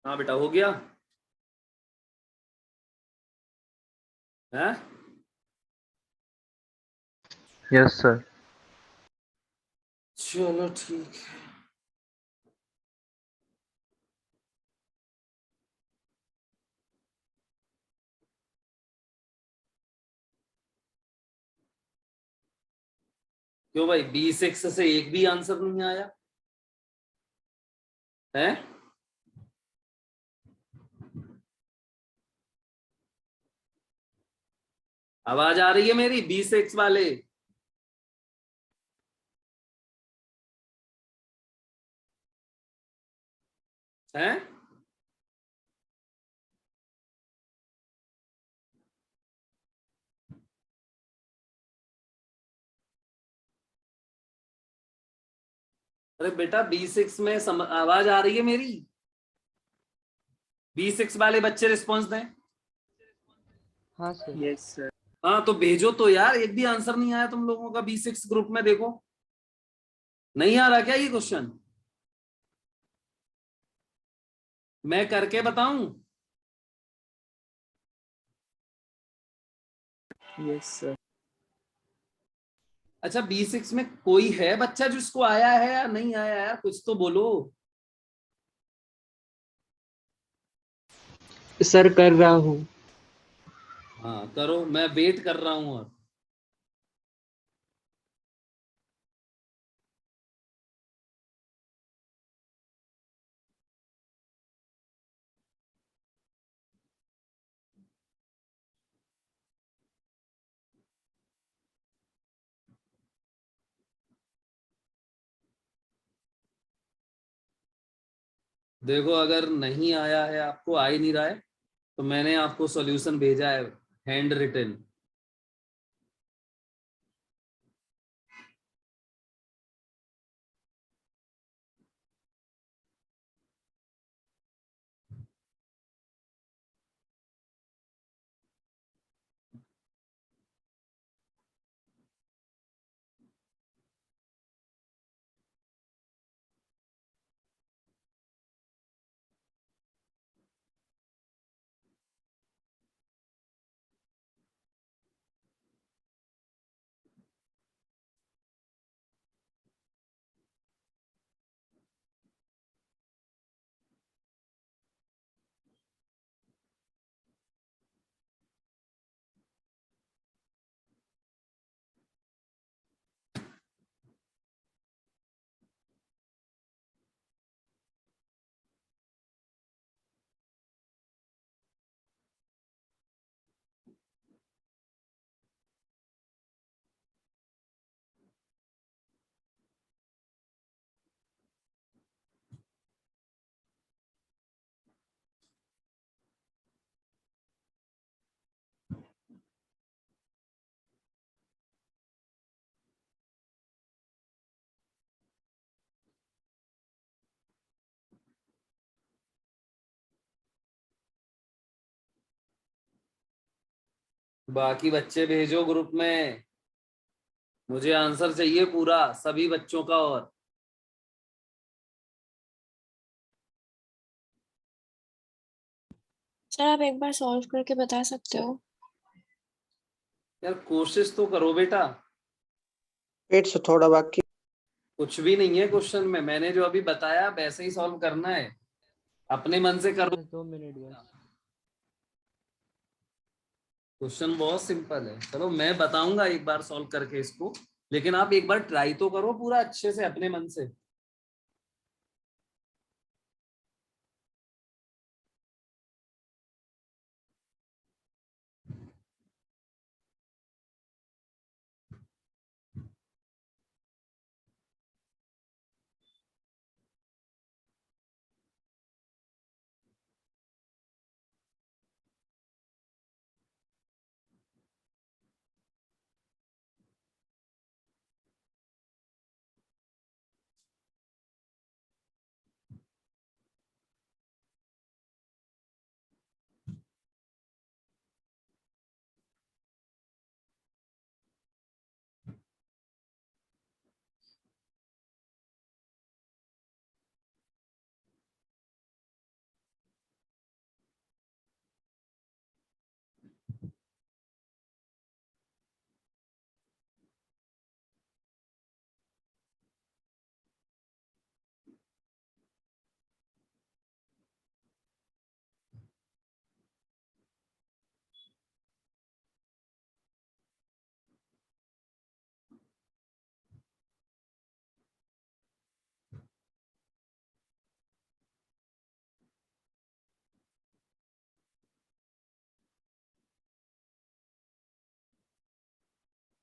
हाँ बेटा, हो गया है? Yes sir. चलो ठीक है। क्यों भाई, B6 से एक भी आंसर नहीं आया है? आवाज आ रही है मेरी B6 वाले? हैं? अरे बेटा B6 में आवाज आ रही है मेरी? B6 वाले बच्चे रिस्पॉन्स दें। हाँ सर। Yes sir. हाँ तो भेजो तो यार, एक भी आंसर नहीं आया तुम लोगों का B6 ग्रुप में। देखो नहीं आ रहा क्या ये क्वेश्चन? मैं करके बताऊं? Yes sir. अच्छा B6 में कोई है बच्चा जिसको आया है या नहीं आया? यार कुछ तो बोलो। सर कर रहा हूँ। हाँ करो, मैं वेट कर रहा हूं। और देखो, अगर नहीं आया है, आपको आ ही नहीं रहा है, तो मैंने आपको सॉल्यूशन भेजा है हैंड रिटन। बाकी बच्चे भेजो ग्रुप में, मुझे आंसर चाहिए पूरा सभी बच्चों का। और सर आप एक बार सॉल्व करके बता सकते हो? यार कोशिश तो करो बेटा। 8 से थोड़ा बाकी। कुछ भी नहीं है क्वेश्चन में, मैंने जो अभी बताया वैसे ही सॉल्व करना है, अपने मन से करो। 2 मिनट बस। क्वेश्चन बहुत सिंपल है, चलो मैं बताऊंगा एक बार सॉल्व करके इसको, लेकिन आप एक बार ट्राई तो करो पूरा अच्छे से अपने मन से।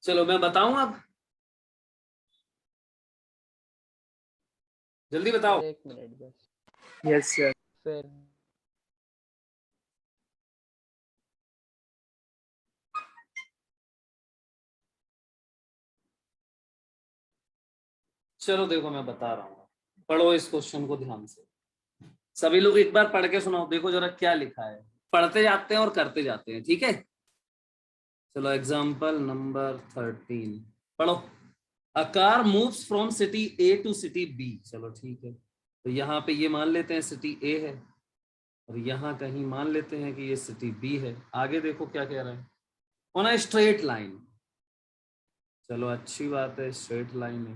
चलो मैं बताऊं अब, जल्दी बताओ। एक मिनट बस। Yes, sir. फिर चलो देखो मैं बता रहा हूँ, पढ़ो इस क्वेश्चन को ध्यान से। सभी लोग एक बार पढ़ के सुनाओ, देखो जरा क्या लिखा है। पढ़ते जाते हैं और करते जाते हैं, ठीक है। चलो एग्जाम्पल नंबर 13 पढ़ो। A car moves from city A to city B. चलो ठीक है, तो यहाँ पे ये मान लेते हैं सिटी ए है, और यहाँ कहीं मान लेते हैं कि ये सिटी बी है। आगे देखो क्या कह रहा है, ऑन अ स्ट्रेट लाइन। चलो अच्छी बात है, स्ट्रेट लाइन है।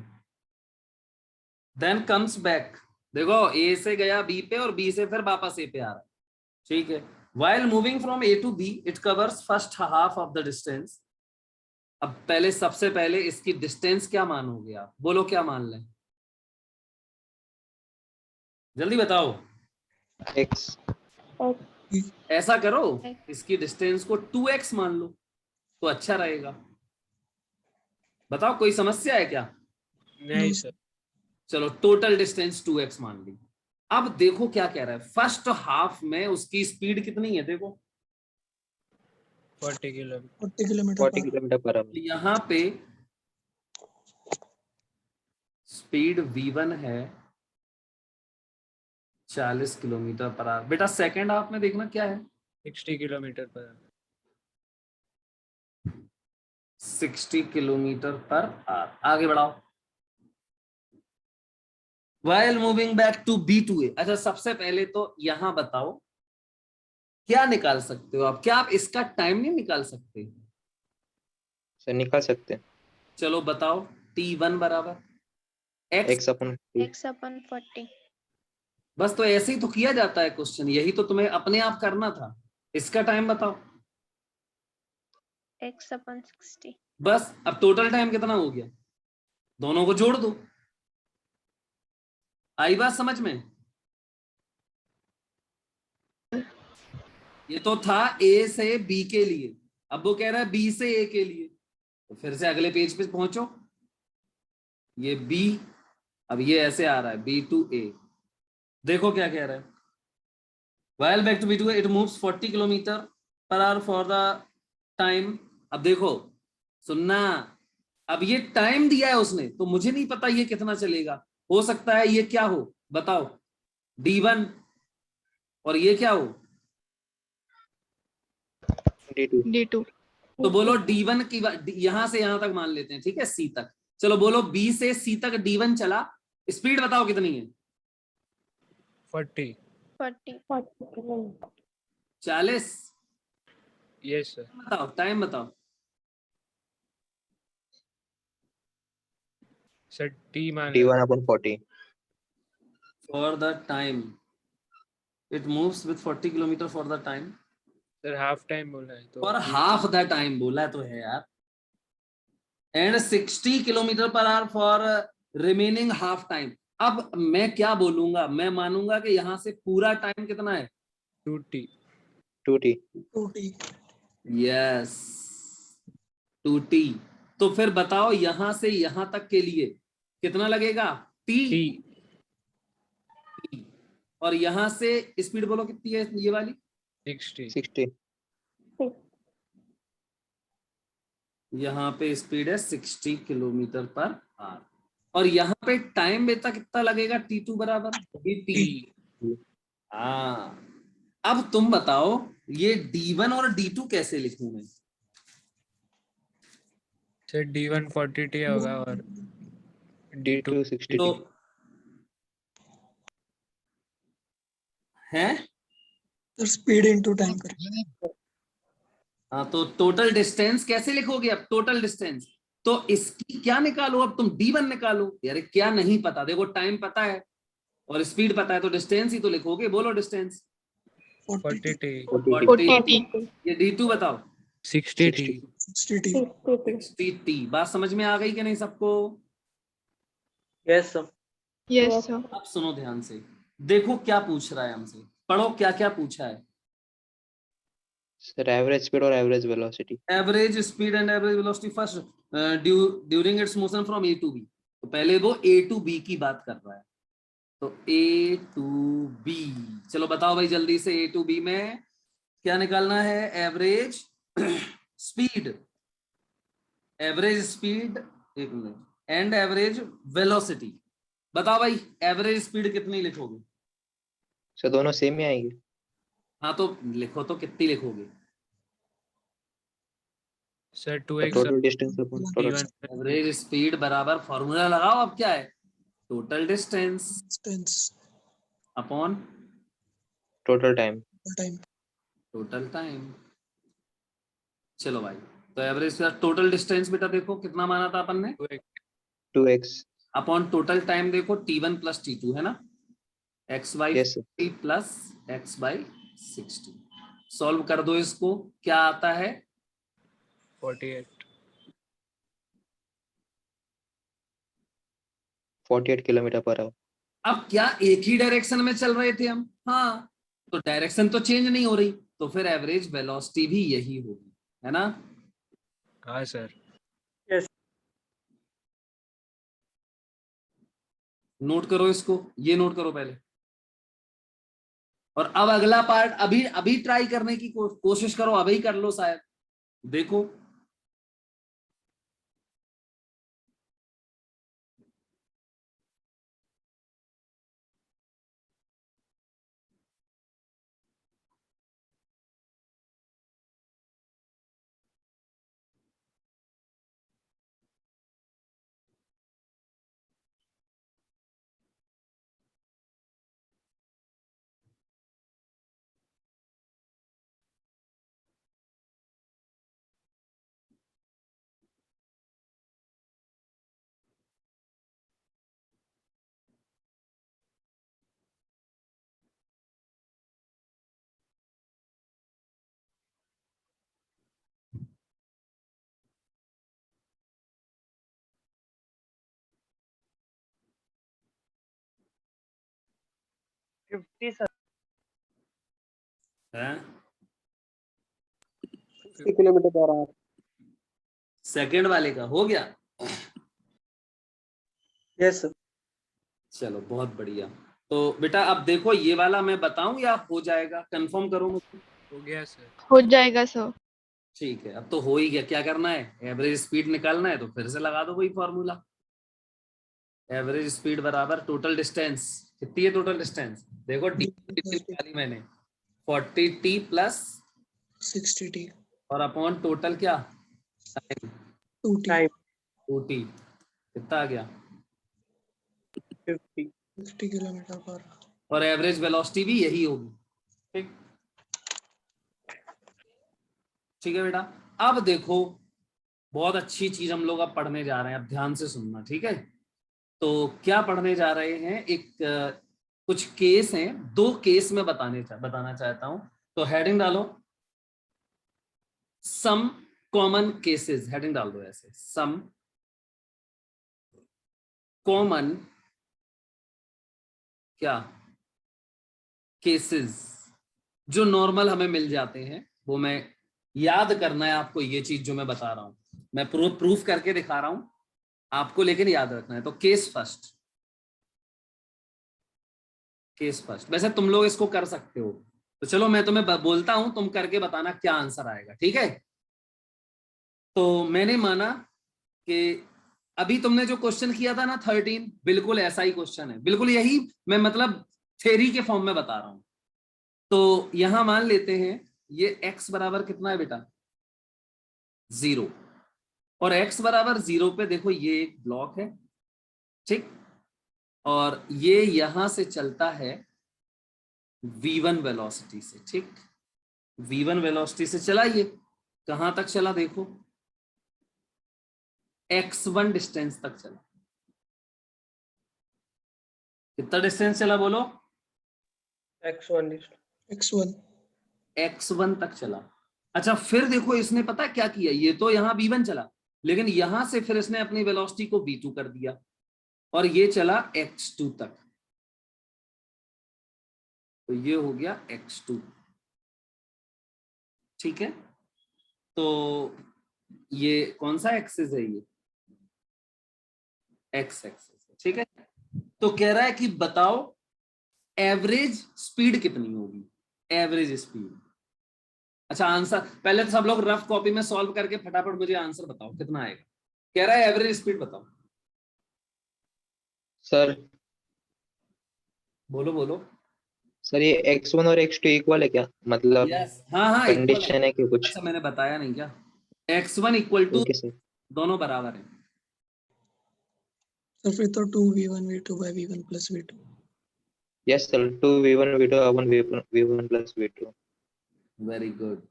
देन कम्स बैक, देखो ए से गया बी पे और बी से फिर वापस ए पे आ रहा है, ठीक है। While moving from A to B it covers first half of the distance. अब पहले सबसे पहले इसकी डिस्टेंस क्या मानोगे आप, बोलो क्या मान लें, जल्दी बताओ। x। ऐसा करो, इसकी डिस्टेंस को 2x मान लो तो अच्छा रहेगा। बताओ कोई समस्या है क्या? नहीं सर। चलो टोटल डिस्टेंस 2x मान ली। अब देखो क्या कह रहा है, फर्स्ट हाफ में उसकी स्पीड कितनी है, देखो 40 kilometre 40 kilometre 40 kilometre per hour. यहाँ पे स्पीड v1 है 40 किलोमीटर पर आवर। बेटा सेकंड हाफ में देखना क्या है, 60 kilometre per hour. 60 kilometre per hour. आगे बढ़ाओ। While moving back to B2A। अच्छा सबसे पहले तो यहां बताओ क्या निकाल सकते हो आप, क्या आप इसका टाइम नहीं निकाल सकते? सर निकाल सकते हैं। चलो बताओ, T1 बराबर x अपन x/40। बस तो ऐसे ही तो किया जाता है क्वेश्चन, यही तो तुम्हें अपने आप करना था। इसका टाइम बताओ। x/60। बस अब टोटल टाइम कितना हो गया, दोनों को जोड़ दो। आई बात समझ में? ये तो था ए से बी के लिए, अब वो कह रहा है बी से ए के लिए, तो फिर से अगले पेज पे पहुंचो। ये बी, अब ये ऐसे आ रहा है बी टू ए। देखो क्या कह रहा है, while back to B2A it moves 40 kilometre per hour for the time. अब देखो सुनना, अब ये टाइम दिया है उसने, तो मुझे नहीं पता ये कितना चलेगा। हो सकता है ये क्या हो बताओ, D1, और ये क्या हो d2। तो बोलो D1 की यहां से यहां तक मान लेते हैं, ठीक है, C तक। चलो बोलो B से C तक D1 चला, स्पीड बताओ कितनी है? 40। 40। Yes sir. बताओ टाइम बताओ। सर t मान d1 upon 40। For the time it moves with 40 kilometre for the time. Sir half time बोला है तो और हाफ द टाइम बोला तो है यार, and 60 kilometre per hour for remaining half time. अब मैं क्या बोलूंगा, मैं मानूंगा कि यहां से पूरा टाइम कितना है 2t। 2t। Yes 2t। तो फिर बताओ यहां से यहां तक के लिए कितना लगेगा t, और यहां से स्पीड बोलो कितनी है ये वाली 60। यहाँ पे स्पीड है 60 किलोमीटर पर आवर, और यहाँ पे टाइम बेटा कितना लगेगा T2 बराबर dt। हाँ अब तुम बताओ ये D1 और D2 कैसे लिखूं मैं? सर d1 40t होगा और d2 60t। तो है स्पीड इनटू टाइम करें। हाँ, तो टोटल डिस्टेंस कैसे लिखोगे अब, टोटल डिस्टेंस तो इसकी क्या निकालो, अब तुम D1 निकालो। यार क्या नहीं पता, देखो टाइम पता है और स्पीड पता है, तो डिस्टेंस ही तो लिखोगे। बोलो डिस्टेंस 40t। 40t। ये D2 बताओ 60t। 60t। बात समझ में आ गई कि नहीं सबको? Yes sir. Yes sir. अब सुनो ध्यान से, देखो क्या पूछ रहा है हमसे, पढ़ो क्या क्या पूछा है। सर एवरेज स्पीड और average velocity. Average speed and average velocity first during its motion from A to B. तो पहले वो ए टू बी की बात कर रहा है, तो ए टू बी। चलो बताओ भाई जल्दी से, ए टू बी में क्या निकालना है? एवरेज स्पीड, एवरेज स्पीड, एक मिनट, एंड एवरेज वेलोसिटी। बताओ भाई एवरेज स्पीड कितनी लिखोगे? सर दोनों सेम ही आएंगे। हाँ तो लिखो, तो कितनी लिखोगे? Sir 2x total distance upon total v1 average speed बराबर फॉर्मूला लगाओ, अब क्या है? Total distance distance upon total time. Time. Total time. चलो भाई, तो एवरेज टोटल डिस्टेंस बेटा देखो कितना माना था अपन ने? 2x। अपॉन टोटल टाइम देखो t1 प्लस t2 है ना, x by Yes, sir. 50 plus x by 60। Solve कर दो इसको, क्या आता है? 48 किलोमीटर पर आवर। अब क्या एक ही डायरेक्शन में चल रहे थे हम? हाँ, तो डायरेक्शन तो चेंज नहीं हो रही, तो फिर एवरेज वेलोसिटी भी यही होगी, है ना? हाँ सर। नोट करो इसको, ये नोट करो पहले। और अब अगला पार्ट अभी अभी ट्राई करने की कोशिश करो, अभी कर लो, शायद देखो। है 50 किलोमीटर पर आवर। सेकंड वाले का हो गया? Yes sir. चलो बहुत बढ़िया। तो बेटा अब देखो, ये वाला मैं बताऊं या हो जाएगा? कंफर्म करो मुझे। हो गया सर। हो जाएगा सर। ठीक है, अब तो हो ही गया। क्या करना है? एवरेज स्पीड निकालना है, तो फिर से लगा दो वही फॉर्मूला। एवरेज स्पीड बराबर टोटल डिस्टेंस। कितनी है टोटल डिस्टेंस? देखो डी कितनी निकाली मैंने, 40t प्लस 60t और अपॉन टोटल क्या? Time, 2t time 2t। कितना आ गया? 50 किलोमीटर पर। और एवरेज वेलोसिटी भी यही होगी। ठीक, ठीक है बेटा। अब देखो, बहुत अच्छी चीज हम लोग अब पढ़ने जा रहे हैं, अब ध्यान से सुनना, ठीक है? तो क्या पढ़ने जा रहे हैं? कुछ केस हैं, 2 केस में बताना चाहता हूं। तो हेडिंग डालो, सम कॉमन केसेस। हेडिंग डाल दो ऐसे, सम कॉमन क्या केसेस जो नॉर्मल हमें मिल जाते हैं। वो मैं याद करना है आपको, ये चीज जो मैं बता रहा हूं, मैं प्रूफ करके दिखा रहा हूं आपको, लेकिन याद रखना है। तो केस फर्स्ट, केस फर्स्ट। वैसे तुम लोग इसको कर सकते हो, तो चलो मैं तुम्हें बोलता हूं, तुम करके बताना क्या आंसर आएगा, ठीक है? तो मैंने माना कि अभी तुमने जो क्वेश्चन किया था ना 13, बिल्कुल ऐसा ही क्वेश्चन है, बिल्कुल यही मैं मतलब थ्योरी के फॉर्म में बता रहा हूं। तो यहां मान लेते हैं ये x बराबर कितना है बेटा? 0। और x बराबर 0 पे देखो ये एक ब्लॉक है, ठीक? और ये यहां से चलता है v1 वेलोसिटी से, ठीक? v1 वेलोसिटी से चला, ये कहां तक चला देखो? x1 डिस्टेंस तक चला। कितना डिस्टेंस चला बोलो? x1 x1 तक चला। अच्छा, फिर देखो इसने पता क्या किया, ये तो यहाँ v1 चला, लेकिन यहां से फिर इसने अपनी वेलोसिटी को v2 कर दिया, और ये चला x2 तक। तो ये हो गया x2। ठीक है, तो ये कौन सा एक्सिस है, ये एक्स एक्सिस है, ठीक है। तो कह रहा है कि बताओ एवरेज स्पीड कितनी होगी, एवरेज स्पीड। अच्छा आंसर पहले तो सब लोग रफ कॉपी में सॉल्व करके फटाफट मुझे आंसर बताओ कितना आएगा। कह रहा है एवरेज स्पीड बताओ, सर बोलो बोलो। सर ये x1 और x2 इक्वल है क्या, मतलब यस, हाँ हाँ इक्वल है। कंडीशन है कि कुछ? अच्छा मैंने बताया नहीं क्या, x1 equal to, okay sir. दोनों बराबर है। सर फिर तो 2v1 v2 by v1 plus v2। Yes sir, 2v1 v2 upon v1 plus v2। Very good,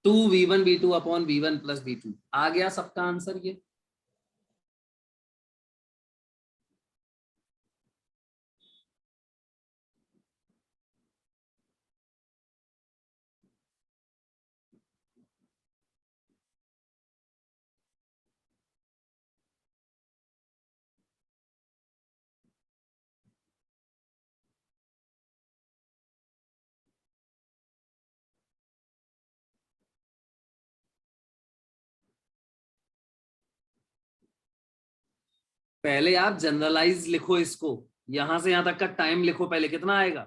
2v1v2 upon v1 plus v2 आ गया सबका आंसर ये। पहले आप जनरलाइज लिखो इसको, यहां से यहां तक का टाइम लिखो पहले, कितना आएगा।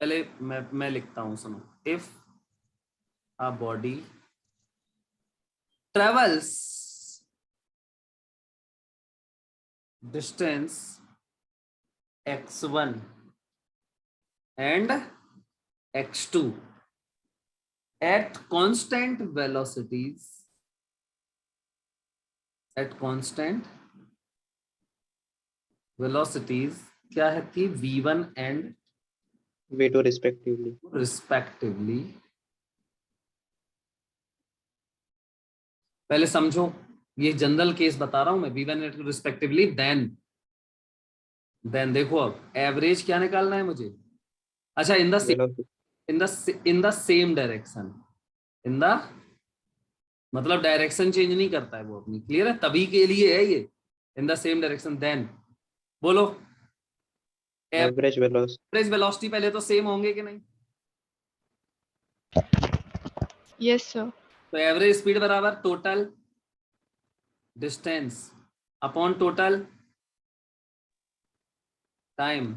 पहले मैं लिखता हूं, सुनो। If a body travels distance x1 and x2 at constant velocities, at constant velocities क्या है थी, v1 and v2 respectively। respectively। पहले समझो, ये जनरल केस बता रहा हूं मैं, v1 and respectively, देन देखो अब एवरेज क्या निकालना है मुझे। अच्छा in the velocity. In the same direction, in the मतलब डायरेक्शन चेंज नहीं करता है वो अपनी, क्लियर है, तभी के लिए है ये, in the same direction. Then बोलो एवरेज वेलोसिटी। एवरेज वेलोसिटी पहले तो सेम होंगे कि नहीं, Yes, sir. तो एवरेज स्पीड बराबर total distance upon total time.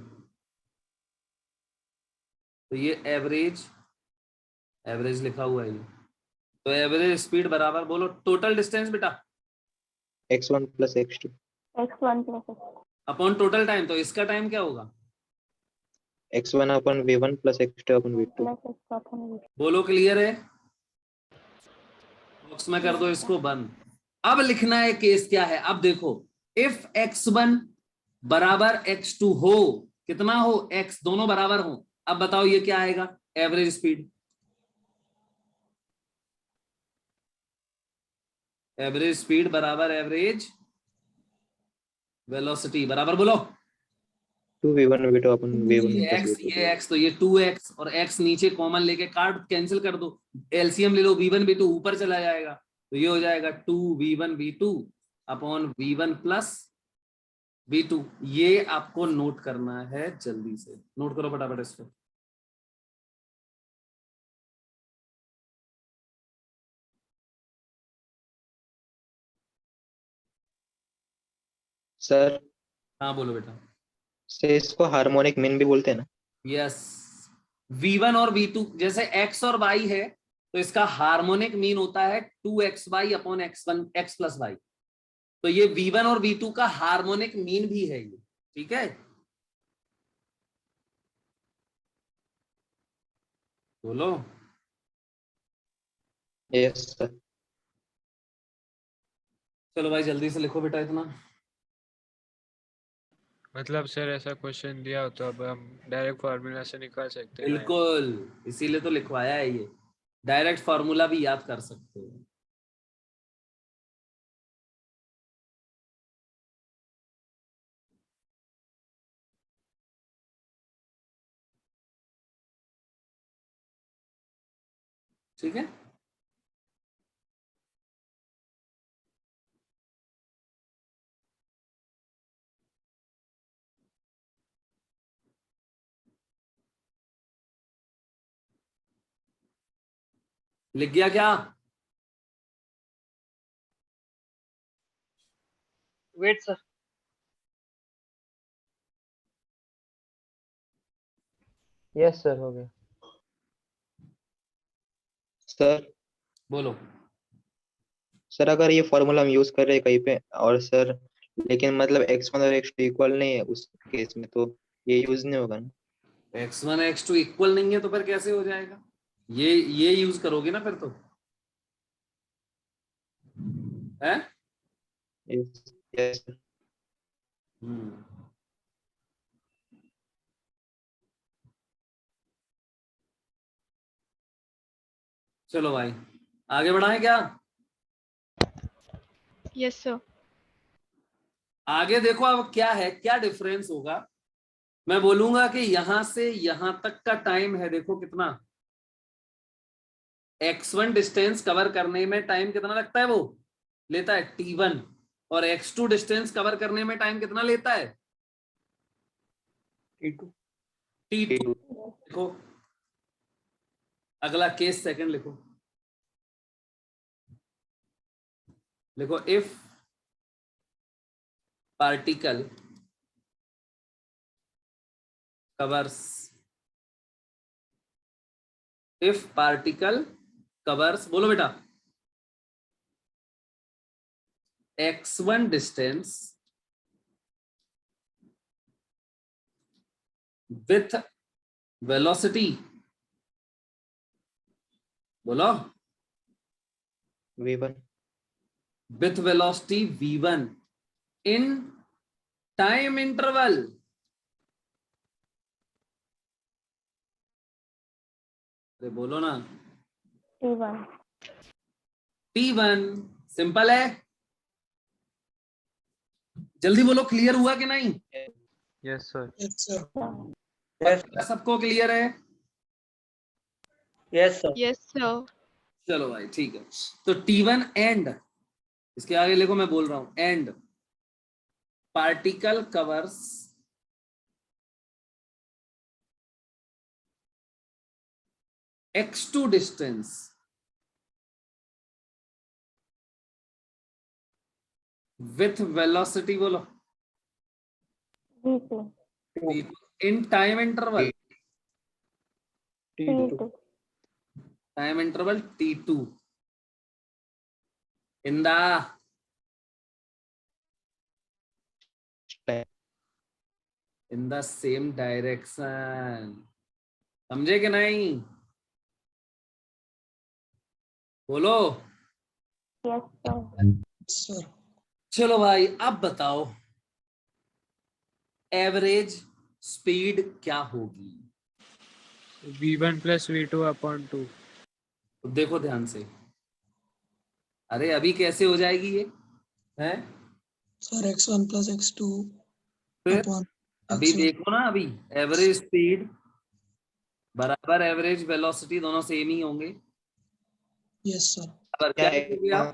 तो ये एवरेज लिखा हुआ है ये, तो एवरेज स्पीड बराबर बोलो टोटल डिस्टेंस बेटा x1 plus x2 x1 plus x upon total time, तो इसका टाइम क्या होगा, x1 अपन v1 plus x2 अपन v2। plus x upon v2। बोलो क्लियर है, बॉक्स में कर दो इसको बंद। अब लिखना है केस क्या है, अब देखो इफ x1 बराबर x2 हो, कितना हो, x दोनों बराबर हो, अब बताओ ये क्या आएगा, एवरेज स्पीड। एवरेज स्पीड बराबर एवरेज वेलोसिटी बराबर बोलो 2v1 v2 अपन v1 plus x, v2। ये x तो ये 2x और x नीचे कॉमन लेके काट कैंसिल कर दो, एलसीएम ले लो, v1 v2 ऊपर चला जाएगा, तो ये हो जाएगा 2v1 v2 upon v1 plus v2। ये आपको नोट करना है, जल्दी से नोट करो फटाफट इसको। सर हाँ बोलो बेटा। से इसको हार्मोनिक मीन भी बोलते हैं ना? यस, v1 और v2 जैसे x और y है, तो इसका हार्मोनिक मीन होता है 2xy upon x1 x plus y। तो ये v1 और v2 का हार्मोनिक मीन भी है ये, ठीक है। बोलो यस सर। चलो भाई जल्दी से लिखो बेटा इतना। मतलब सर ऐसा क्वेश्चन दिया हो तो अब हम डायरेक्ट फार्मूला से निकाल सकते हैं ना? बिल्कुल, इसीलिए तो लिखवाया है ये, डायरेक्ट फॉर्मूला भी याद कर सकते हो। ठीक है, लिख गया क्या? Wait sir. यस सर, हो गया। सर बोलो। सर अगर ये फॉर्मूला हम यूज कर रहे हैं कहीं पे और सर लेकिन मतलब x1 और x2 इक्वल नहीं है उस केस में, तो ये यूज नहीं होगा ना? x1 x2 इक्वल नहीं है तो फिर कैसे हो जाएगा? ये यूज करोगे ना फिर तो, है? यस। चलो भाई आगे बढ़ाएं क्या? Yes sir. आगे देखो अब क्या है, क्या डिफरेंस होगा। मैं बोलूंगा कि यहां से यहां तक का टाइम है, देखो कितना, x1 डिस्टेंस कवर करने में टाइम कितना लगता है, वो लेता है t1, और x2 डिस्टेंस कवर करने में टाइम कितना लेता है, T2। देखो अगला केस सेकंड लिखो, लिखो if particle covers, if particle covers, बोलो बेटा, x1 डिस्टेंस with velocity, बोलो, v1 with velocity v1 in time interval, अरे बोलो ना, T1। t1, सिंपल है, जल्दी बोलो, क्लियर हुआ कि नहीं? Yes sir. Yes sir. Yes सबको क्लियर है? Yes sir. Yes sir. चलो भाई ठीक है, तो t1 एंड, इसके आगे लिखो, मैं बोल रहा हूं and particle covers x2 distance with velocity, बोलो, V2। In time interval, T2। Time interval t2 in the same direction, समझे कि नहीं? बोलो। Yes sir. सर। चलो भाई अब बताओ एवरेज स्पीड क्या होगी? v1 plus v2 upon 2। तो देखो ध्यान से, अरे अभी कैसे हो जाएगी ये, है? सर x1 प्लस x2 फिर अपॉन अभी x1। देखो ना, अभी एवरेज स्पीड बराबर एवरेज वेलोसिटी, दोनों सेम ही होंगे। Yes sir. बराबर क्या लिखोगे आप?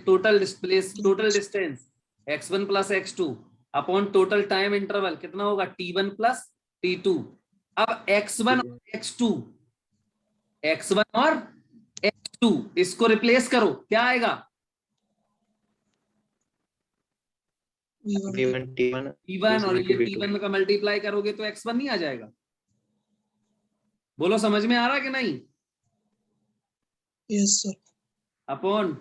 Total distance x1 plus x2 upon total time interval कितना होगा, t1 प्लस t2। अब x1 और x2 इसको रिप्लेस करो, क्या आएगा? v1 t1 और ये t1 का मल्टीप्लाई करोगे तो x1 नहीं आ जाएगा? बोलो समझ में आ रहा कि नहीं? Yes sir. अपॉन,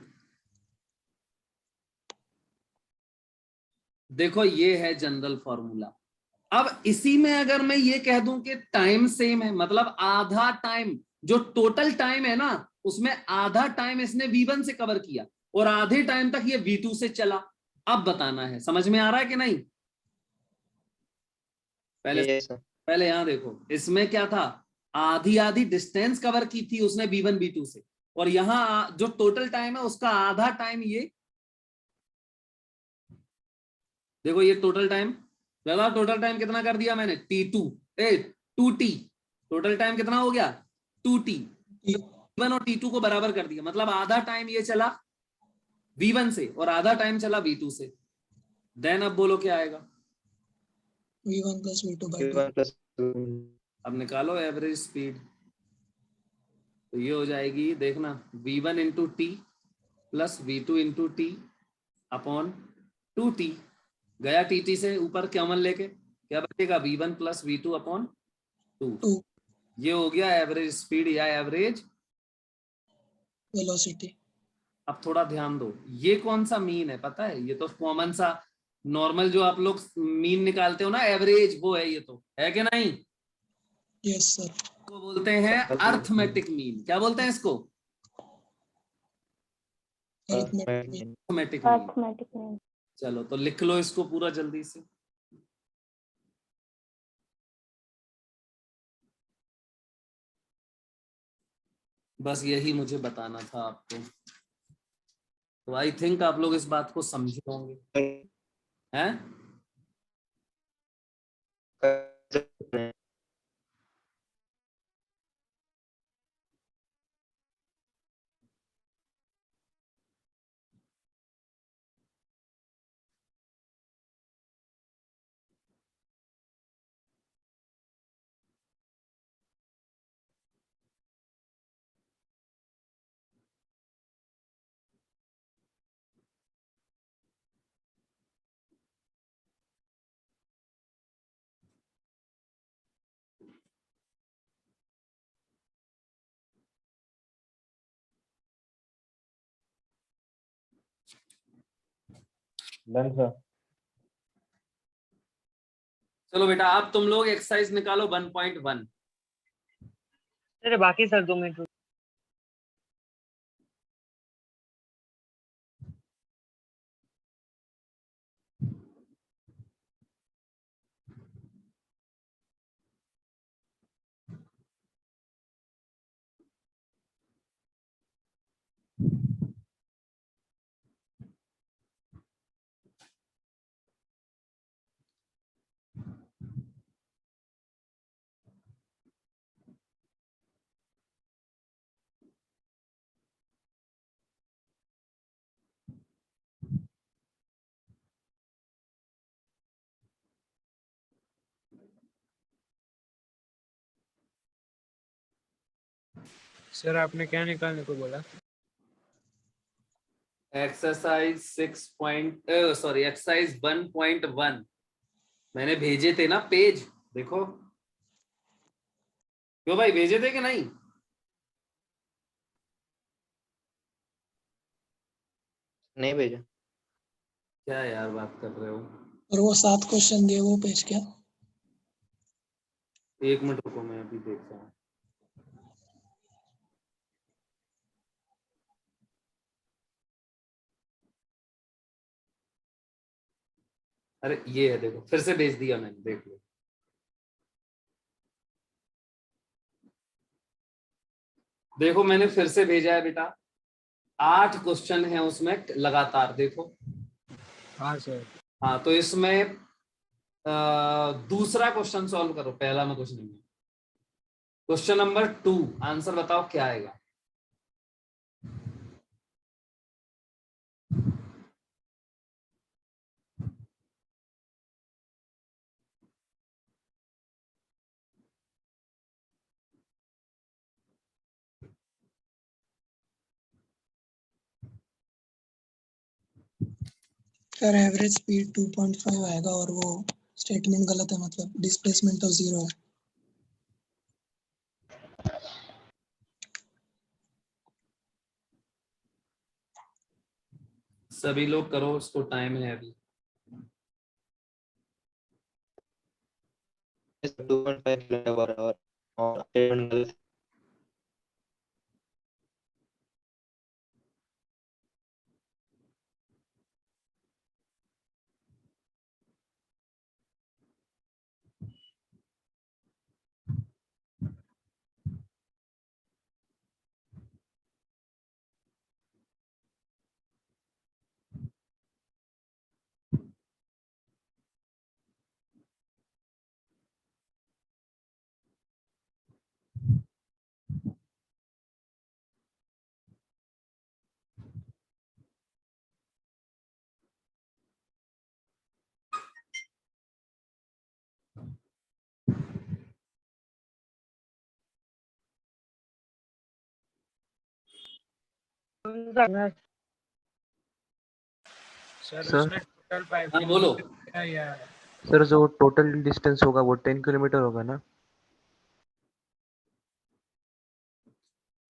देखो ये है जनरल फॉर्मूला। अब इसी में अगर मैं ये कह दूं कि टाइम सेम है, मतलब आधा टाइम, जो टोटल टाइम है ना उसमें आधा टाइम इसने v1 से कवर किया और आधे टाइम तक ये v2 से चला। अब बताना है, समझ में आ रहा है कि नहीं? पहले यहां देखो, इसमें क्या था, आधी आधी डिस्टेंस कवर की थी उसने v1 v2 से, और यहां जो टोटल टाइम है उसका आधा टाइम ये, देखो ये टोटल टाइम, ज्यादा टोटल टाइम कितना कर दिया मैंने, टू टी, टोटल टाइम कितना हो गया 2t, v1 और t2 को बराबर कर दिया, मतलब आधा टाइम ये चला v1 से और आधा टाइम चला v2 से। देन अब बोलो क्या आएगा, v1 प्लस v2 बाय 2। अब निकालो एवरेज स्पीड, तो ये हो जाएगी, देखना, v1 into T plus v2 into T upon 2t। गया टी से ऊपर कॉमन लेके, क्या बचेगा, v1 प्लस v2 अपॉन 2। 2 ये हो गया एवरेज स्पीड या एवरेज वेलोसिटी। अब थोड़ा ध्यान दो, ये कौन सा मीन है पता है, ये तो कॉमन सा नॉर्मल जो आप लोग मीन निकालते हो ना, एवरेज, वो है, ये तो है कि नहीं। Yes sir. तो बोलते हैं अर्थमेटिक मीन। क्या बोलते हैं इसको, arithmetic mean. Arithmetic mean. Arithmetic mean. चलो तो लिख लो इसको पूरा जल्दी से। बस यही मुझे बताना था आपको। तो आई थिंक आप लोग इस बात को समझे होंगे, हैं? Done sir. चलो बेटा, आप तुम लोग एक्सरसाइज निकालो 1.1। अरे बाकी सर 2 मिनट रुक। सर आपने क्या निकालने को बोला? एक्सरसाइज 1.1 मैंने भेजे थे ना पेज, देखो। क्यों भाई, भेजे थे कि नहीं? नहीं भेजा। क्या यार बात कर रहे हो। और वो 7 क्वेश्चन दिए, वो पेज क्या? एक मिनट रुको, मैं अभी देख रहा हूँ। अरे ये है, देखो, फिर से भेज दिया मैंने, देख लो। देखो मैंने फिर से भेजा है बेटा, 8 क्वेश्चन है उसमें लगातार, देखो। हाँ सर। हाँ, तो इसमें दूसरा क्वेश्चन सॉल्व करो, पहला में कुछ नहीं है। क्वेश्चन नंबर 2, आंसर बताओ क्या आएगा। सर एवरेज स्पीड 2.5 आएगा और वो स्टेटमेंट गलत है, मतलब डिस्प्लेसमेंट तो 0 है। सभी लोग करो उसको, टाइम है अभी। 2.5 किलोमीटर और statement गलत है। Sir sir sir? उसने टोटल 5 हाँ बोलो। किलोमीटर या सर जो टोटल डिस्टेंस होगा वो 10 किलोमीटर होगा ना?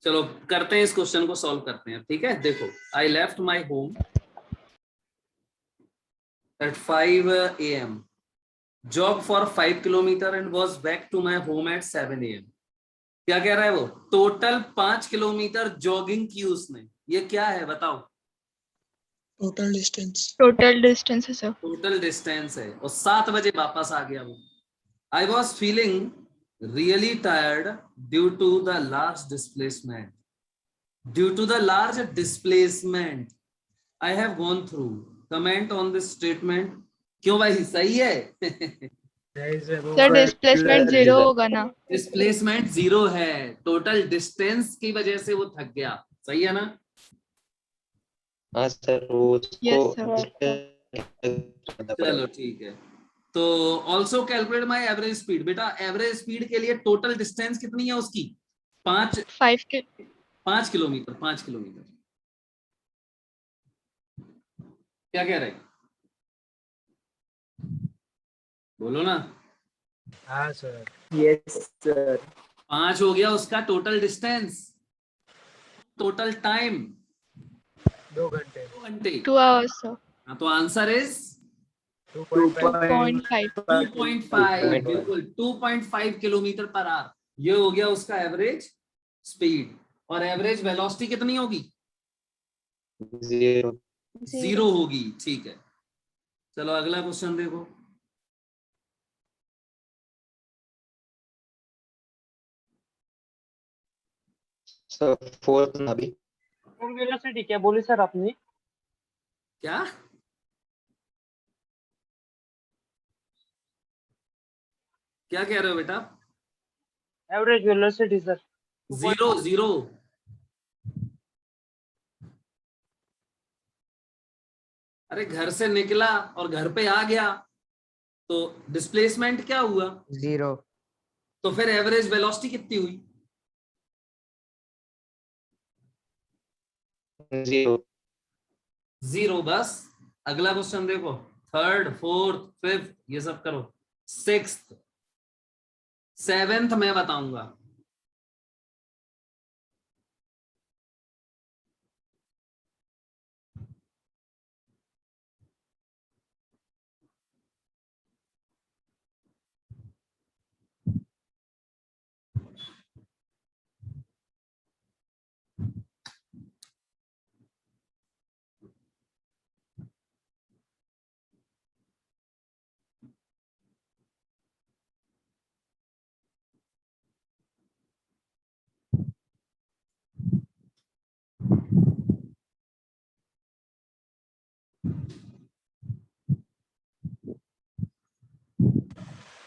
चलो करते हैं, इस क्वेश्चन को सॉल्व करते हैं, ठीक है। देखो, I left my home at 5 a.m. jog for 5 kilometer and was back to my home at 7 a.m. क्या कह रहा है वो? टोटल 5 किलोमीटर जॉगिंग की उसने। ये क्या है बताओ? Total distance. टोटल डिस्टेंस है सर। टोटल डिस्टेंस है, और 7 बजे वापस आ गया वो। I was feeling really tired due to the large displacement. Due to the large displacement I have gone through. Comment on this statement. क्यों भाई, सही है? सर डिस्प्लेसमेंट 0 होगा ना? डिस्प्लेसमेंट 0 है, टोटल डिस्टेंस की वजह से वो थक गया। सही है ना? हाँ सर, वो यस उसको सर। चलो ठीक है। तो ऑल्सो कैलकुलेट माई एवरेज स्पीड। बेटा एवरेज स्पीड के लिए टोटल डिस्टेंस कितनी है उसकी? 5 किलोमीटर। 5 किलोमीटर। क्या कह रहे? बोलो ना। हाँ सर। Yes sir. 5 हो गया उसका टोटल डिस्टेंस। टोटल टाइम 2 घंटे। 2 घंटे। 2 hours सर। हाँ, तो आंसर इज 2.5। 2.5। बिल्कुल 2.5 किलोमीटर पर आवर। ये हो गया उसका एवरेज स्पीड। और एवरेज वेलोसिटी कितनी होगी? 0 होगी। ठीक है, चलो अगला क्वेश्चन देखो। सर फोर्थ ना भी। वेलोसिटी क्या बोली सर आपने? क्या क्या कह रहे हो बेटा? Average velocity sir. 0। अरे घर से निकला और घर पे आ गया, तो डिस्प्लेसमेंट क्या हुआ? 0। तो फिर एवरेज वेलोसिटी कितनी हुई? 0 बस। अगला क्वेश्चन देखो, 3rd 4th 5th ये सब करो, 6th 7th मैं बताऊंगा।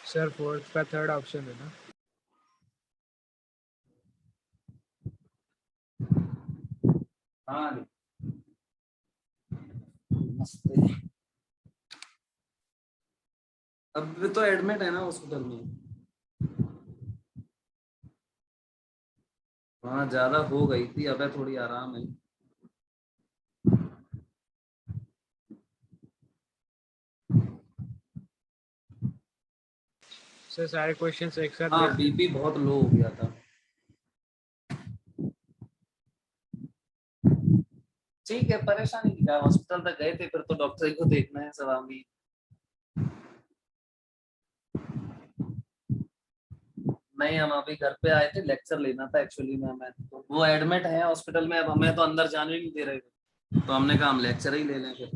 सर 4th का 3rd ऑप्शन है ना? हाँ नमस्ते। अब तो एडमिट है ना हॉस्पिटल में। हाँ ज्यादा हो गई थी, अब थोड़ी आराम है। सर सारे क्वेश्चंस एक साथ हाँ बीपी बहुत लो हो गया था। ठीक है, परेशानी की क्या, हॉस्पिटल तक गए थे, फिर तो डॉक्टर ही को देखना है सब आदमी। नहीं, हम अभी घर पे आए थे, लेक्चर लेना था एक्चुअली में हमें, तो वो एडमिट है हॉस्पिटल में। अब हमें तो अंदर जाने ही नहीं दे रहे थे, तो हमने कहा हम लेक्चर ही ले लें फिर।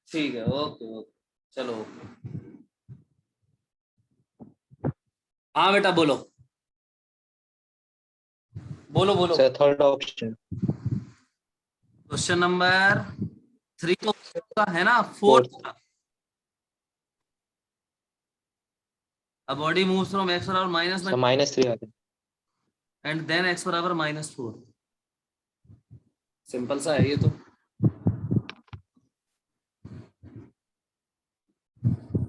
ठीक है, ओके ओके, चलो ओके। हाँ बेटा बोलो बोलो बोलो। Sir third option. Question number 3 तो है ना 4th का। A body moves from x बराबर माइनस सर -3 आते हैं। एंड देन x बराबर -4। सिंपल सा है ये तो।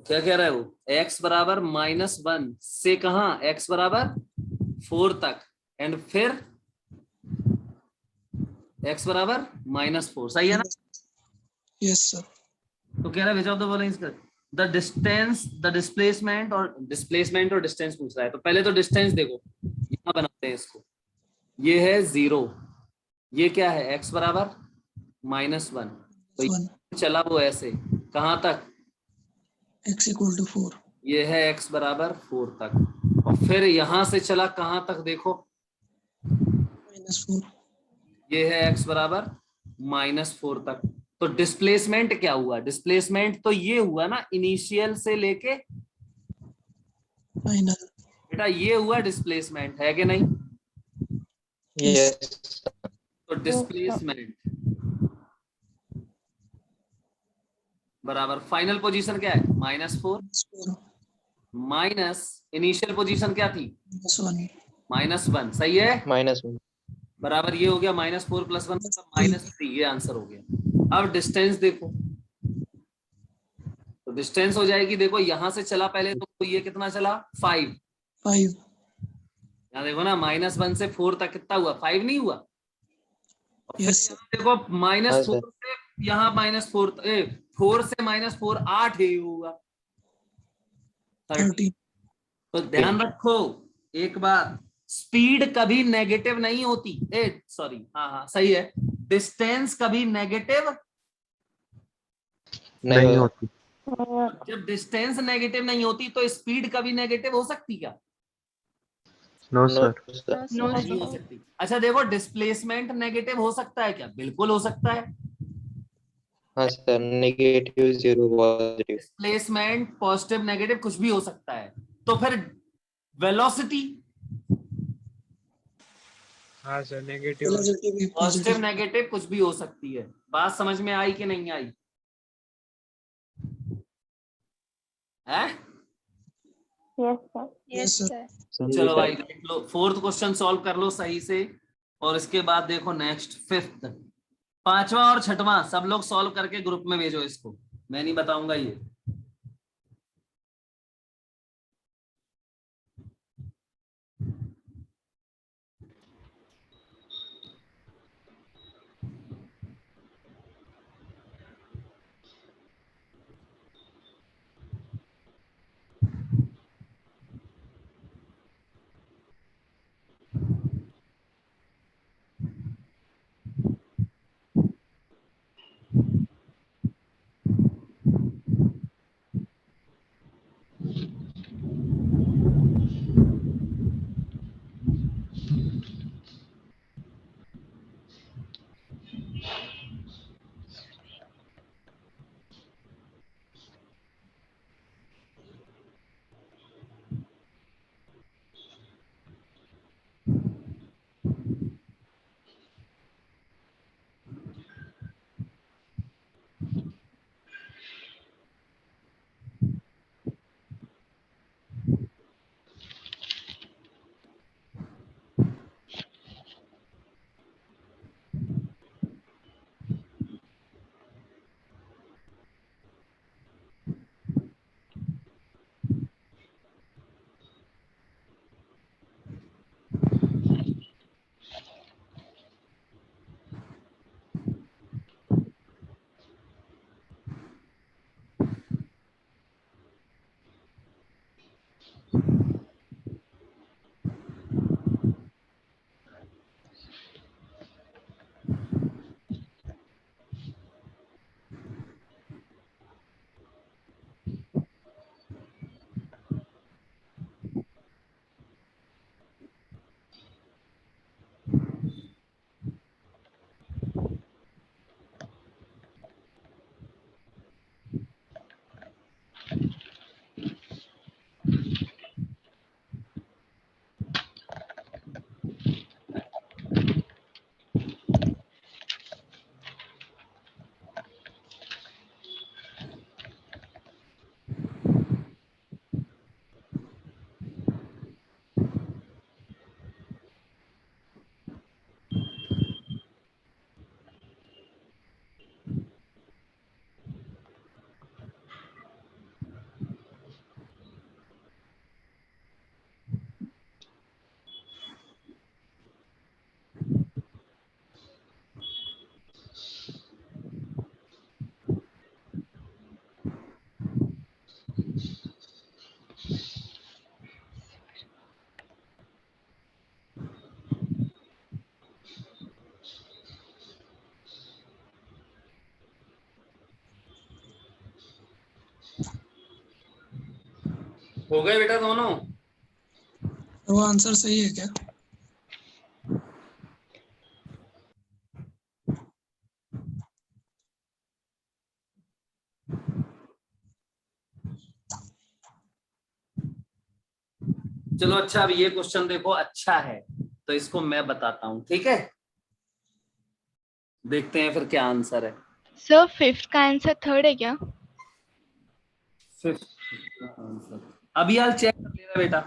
क्या कह रहा है वो? x बराबर -1 से कहा x बराबर 4 तक, एंड फिर x बराबर -4, सही है ना? Yes sir. तो कह रहा है which of the following is correct, the distance, the displacement और डिस्टेंस पूछ रहा है। तो पहले तो डिस्टेंस देखो, यहां बनाते हैं इसको, ये है 0, ये क्या है x बराबर -1, तो ये 1 चला वो ऐसे कहां तक, x = 4 ये है x बराबर 4 तक, और फिर यहां से चला कहां तक देखो, -4 ये है x बराबर -4 तक। तो डिस्प्लेसमेंट क्या हुआ, डिस्प्लेसमेंट तो ये हुआ ना इनिशियल से लेके, फाइनल। बेटा ये हुआ डिस्प्लेसमेंट, है कि नहीं? यस तो डिस्प्लेसमेंट बराबर फाइनल पोजीशन क्या है, -4 4 माइनस इनिशियल पोजीशन क्या थी, -1 -1, सही है, -1 बराबर ये हो गया -4 + 1 मतलब -3, ये आंसर हो गया। अब डिस्टेंस देखो, तो डिस्टेंस हो जाएगी, देखो यहां से चला पहले तो ये कितना चला 5, 5 यहाँ देखो ना -1 से 4 तक कितना हुआ, 5 नहीं हुआ? और फिर यस यहाँ देखो हाँ -4 सर से यहाँ -4, 4 से -4 8 ही हुआ 30। 30 तो ध्यान रखो एक बात, स्पीड कभी नेगेटिव नहीं होती, सॉरी हाँ सही है, डिस्टेंस कभी नेगेटिव, नहीं होती। जब डिस्टेंस नेगेटिव नहीं होती तो स्पीड कभी नेगेटिव हो सकती क्या? नो No, सर नो नहीं हो सकती। अच्छा देखो डिस्प्लेसमेंट नेगेटिव हो सकता है क्या? बिल्कुल हो सकता है। हाँ sir negative 0 positive. Displacement positive negative कुछ भी हो सकता है। तो फिर वेलोसिटी हाँ सर नेगेटिव वेलोसिटी भी पॉजिटिव पॉजिटिव। नेगेटिव कुछ भी हो सकती है। बात समझ में आई कि नहीं आई है? yes sir. Yes sir. समझे चलो सर। भाई देख लो, 4th क्वेश्चन सॉल्व कर लो सही से, और इसके बाद देखो नेक्स्ट 5th, 5वां और 6वां सब लोग सॉल्व करके ग्रुप में भेजो इसको, मैं नहीं बताऊंगा ये। हो गए बेटा दोनों? वो आंसर सही है क्या? चलो अच्छा, अब ये क्वेश्चन देखो, अच्छा है तो इसको मैं बताता हूं, ठीक है? देखते हैं फिर क्या आंसर है। सर फिफ्थ का आंसर थर्ड है क्या? फिफ्थ आंसर अभी यार चेक कर लेना बेटा,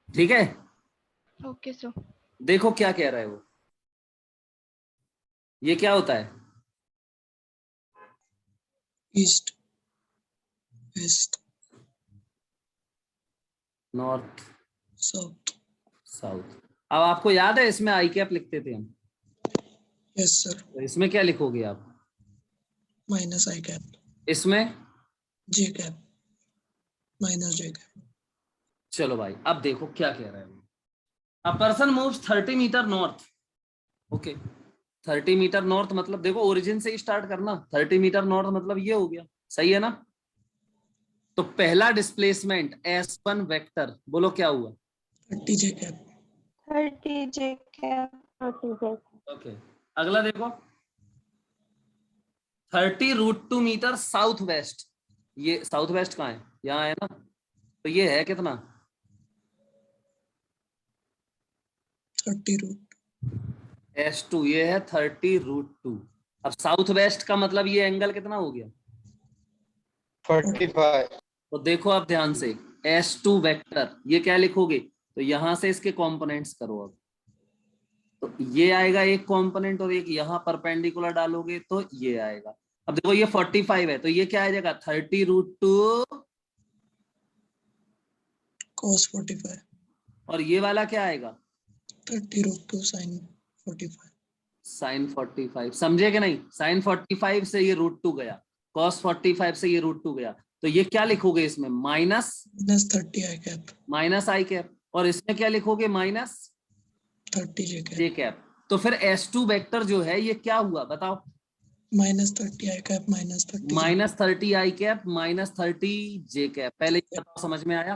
ठीक है? Okay sir. देखो क्या कह रहा है वो, ये क्या होता है? East, west, north, south. South. अब आपको याद है इसमें आई कैप लिखते थे हम, यस सर। तो इसमें क्या लिखोगे आप? माइनस आई कैप, इसमें J cap, minus J cap. चलो भाई, अब देखो क्या कह रहा है वो। A person moves 30 metre north, okay. 30 metre north मतलब देखो ओरिजिन से ही स्टार्ट करना, 30 मीटर नॉर्थ मतलब ये हो गया, सही है ना? तो पहला डिस्प्लेसमेंट S1 वेक्टर, बोलो क्या हुआ? 30 J cap. 30 J cap. 30 J cap. Okay. अगला देखो, 30√2 मीटर साउथ वेस्ट, ये साउथ वेस्ट कहाँ है? यहाँ है ना, तो ये है कितना? 30 रूट। S2, ये है 30√2। अब साउथ वेस्ट का मतलब ये एंगल कितना हो गया? 45। तो देखो अब ध्यान से, S2 वेक्टर ये क्या लिखोगे? तो यहां से इसके कंपोनेंट्स करो अब, तो ये आएगा एक कंपोनेंट, और एक यहाँ परपेंडिकुलर डालोगे तो ये आएगा। अब देखो ये 45 है, तो ये क्या आ जाएगा? 30√2, कॉस 45। और ये वाला क्या आएगा? 30 रूट 2 साइन 45। साइन 45, समझे कि नहीं? साइन 45 से ये √2 गया, कॉस 45 से ये √2 गया, तो ये क्या लिखोगे इसमें? Minus minus 30 I cap, minus I cap, और इसमें क्या लिखोगे? माइनस 30 जे जे कैप। कैप। तो फिर S2 वेक्टर जो है ये क्या हुआ बताओ? माइनस 30 आई कैप, माइनस 30 जे माइनस 30 आई कैप, माइनस 30 जे कैप। पहले ये कैप। बताओ, समझ में आया?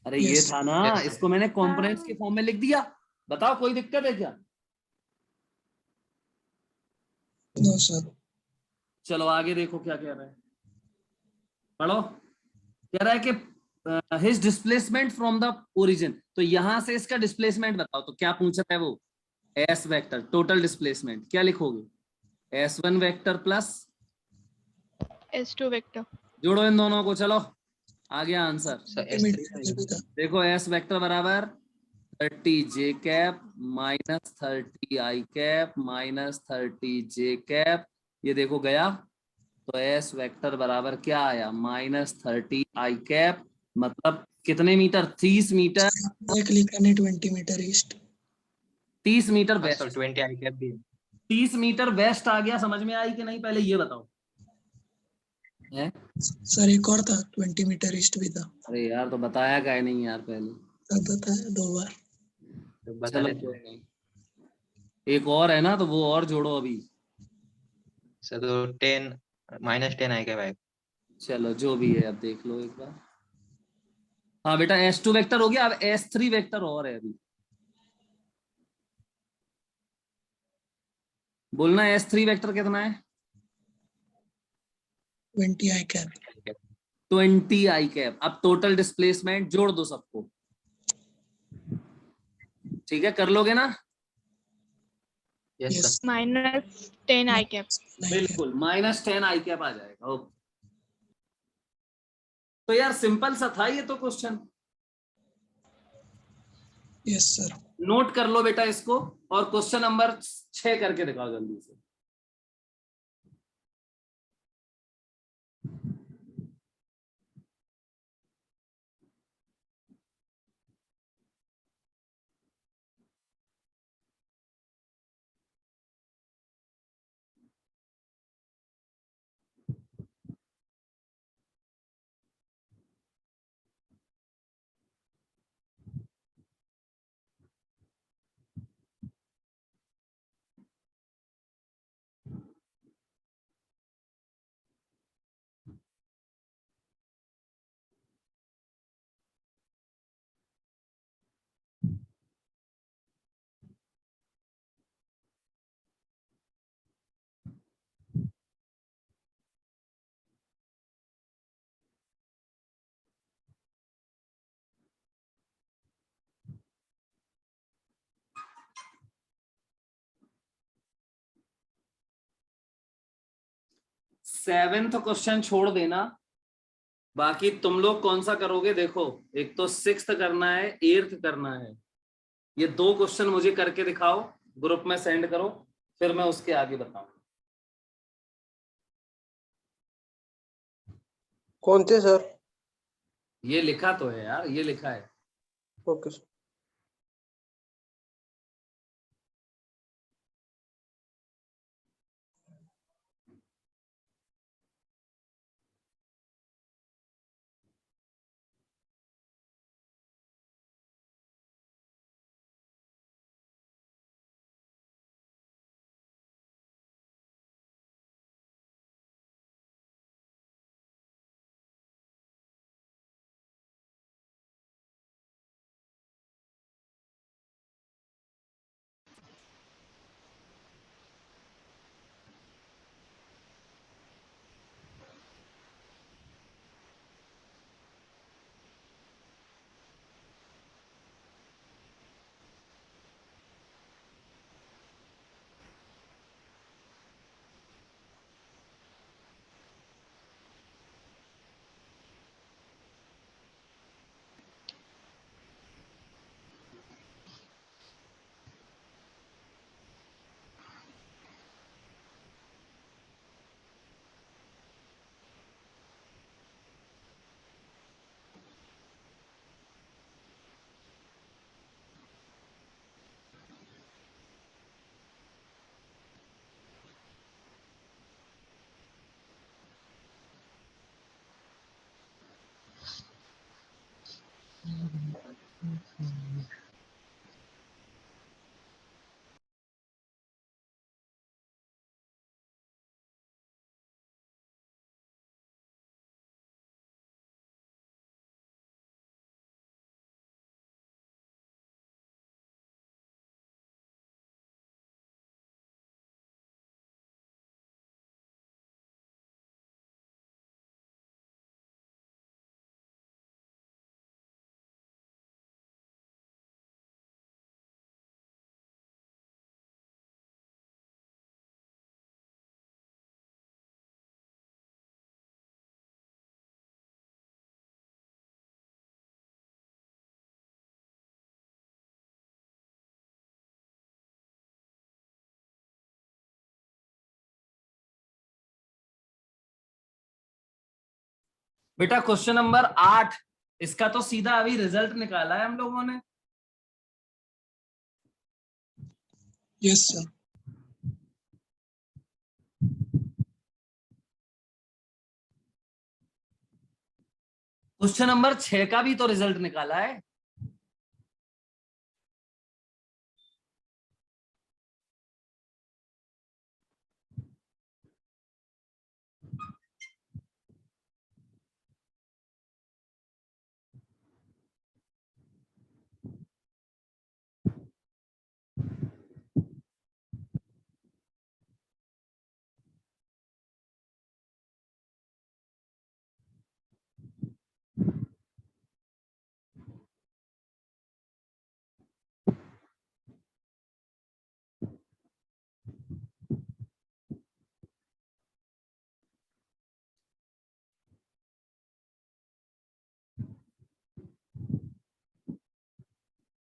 अरे ये यस। था ना, इसको मैंने कंपोनेंट्स के फॉर्म में लिख दिया। बताओ कोई दिक्कत है क्या? No sir. चलो आगे देखो क्या कह रहा है, पढ़ो। कह रहा है कि his displacement from the origin, तो यहां से इसका डिस्प्लेसमेंट बताओ, तो क्या पूछ रहा है वो? एस वेक्टर, टोटल डिस्प्लेसमेंट क्या लिखोगे? S1 vector plus, S2 vector. जोड़ो इन दोनों को, चलो आ गया आंसर। S3 देखो S वेक्टर बराबर 30 जे कैप माइनस 30 आई कैप माइनस 30 जे कैप, ये देखो गया, तो S वेक्टर बराबर क्या आया? माइनस 30 आई कैप, मतलब कितने मीटर? 30 मीटर, एक लिखा नहीं, 20 मीटर ईस्ट। 30 मीटर हाँ सर, वेस्ट। 20 आई कैप भी है। 30 मीटर वेस्ट आ गया, समझ में आई कि नहीं पहले ये बताओ? है? सर एक और था, 20 मीटर ईस्ट भी था। अरे यार तो बताया क्या है नहीं यार पहले? तब बताया 2 बार। तो बता चलो देते कोई हैं नहीं, एक और है ना, तो वो और जोड़ो अभी। सर। तो 10 -10 आई कैप आएगा। चलो जो भी है, अब देख लो एक बार। हाँ बेटा S2 वेक्टर हो गया, अब S3 वेक्टर और है अभी, बोलना S3 वेक्टर कितना है? 20 आई कैप। 20 आई कैप। अब टोटल डिस्प्लेसमेंट जोड़ दो सबको, ठीक है? कर लोगे ना? Yes yes. सर। -10 आई कैप। बिल्कुल, -10 आई कैप आ जाएगा। ओके, तो यार सिंपल सा था ये तो क्वेश्चन। Yes sir. नोट कर लो बेटा इसको, और क्वेश्चन नंबर 6 करके दिखाओ जल्दी से। 7th क्वेश्चन छोड़ देना, बाकी तुम लोग कौन सा करोगे देखो, एक तो 6th करना है, 8th करना है। ये 2 क्वेश्चन मुझे करके दिखाओ, ग्रुप में सेंड करो, फिर मैं उसके आगे बताऊं। कौन थे सर? ये लिखा तो है यार, ये लिखा है। Okay sir. बेटा क्वेश्चन नंबर 8, इसका तो सीधा अभी रिजल्ट निकाला है हम लोगों ने। Yes sir. क्वेश्चन नंबर 6 का भी तो रिजल्ट निकाला है।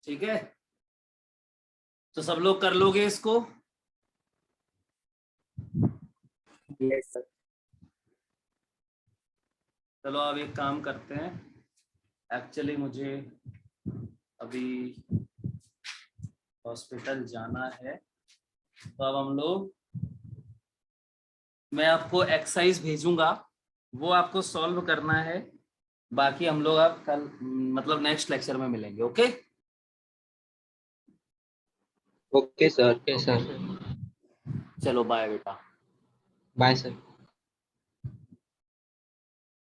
ठीक है, तो सब लोग कर लोगे इसको? Yes sir. चलो अब एक काम करते हैं, एक्चुअली मुझे अभी हॉस्पिटल जाना है, तो अब हम लोग, मैं आपको एक्सरसाइज भेजूंगा, वो आपको सॉल्व करना है। बाकी हम लोग अब कल मतलब नेक्स्ट लेक्चर में मिलेंगे। Okay okay sir. Okay sir. चलो बाय बेटा। Bye sir.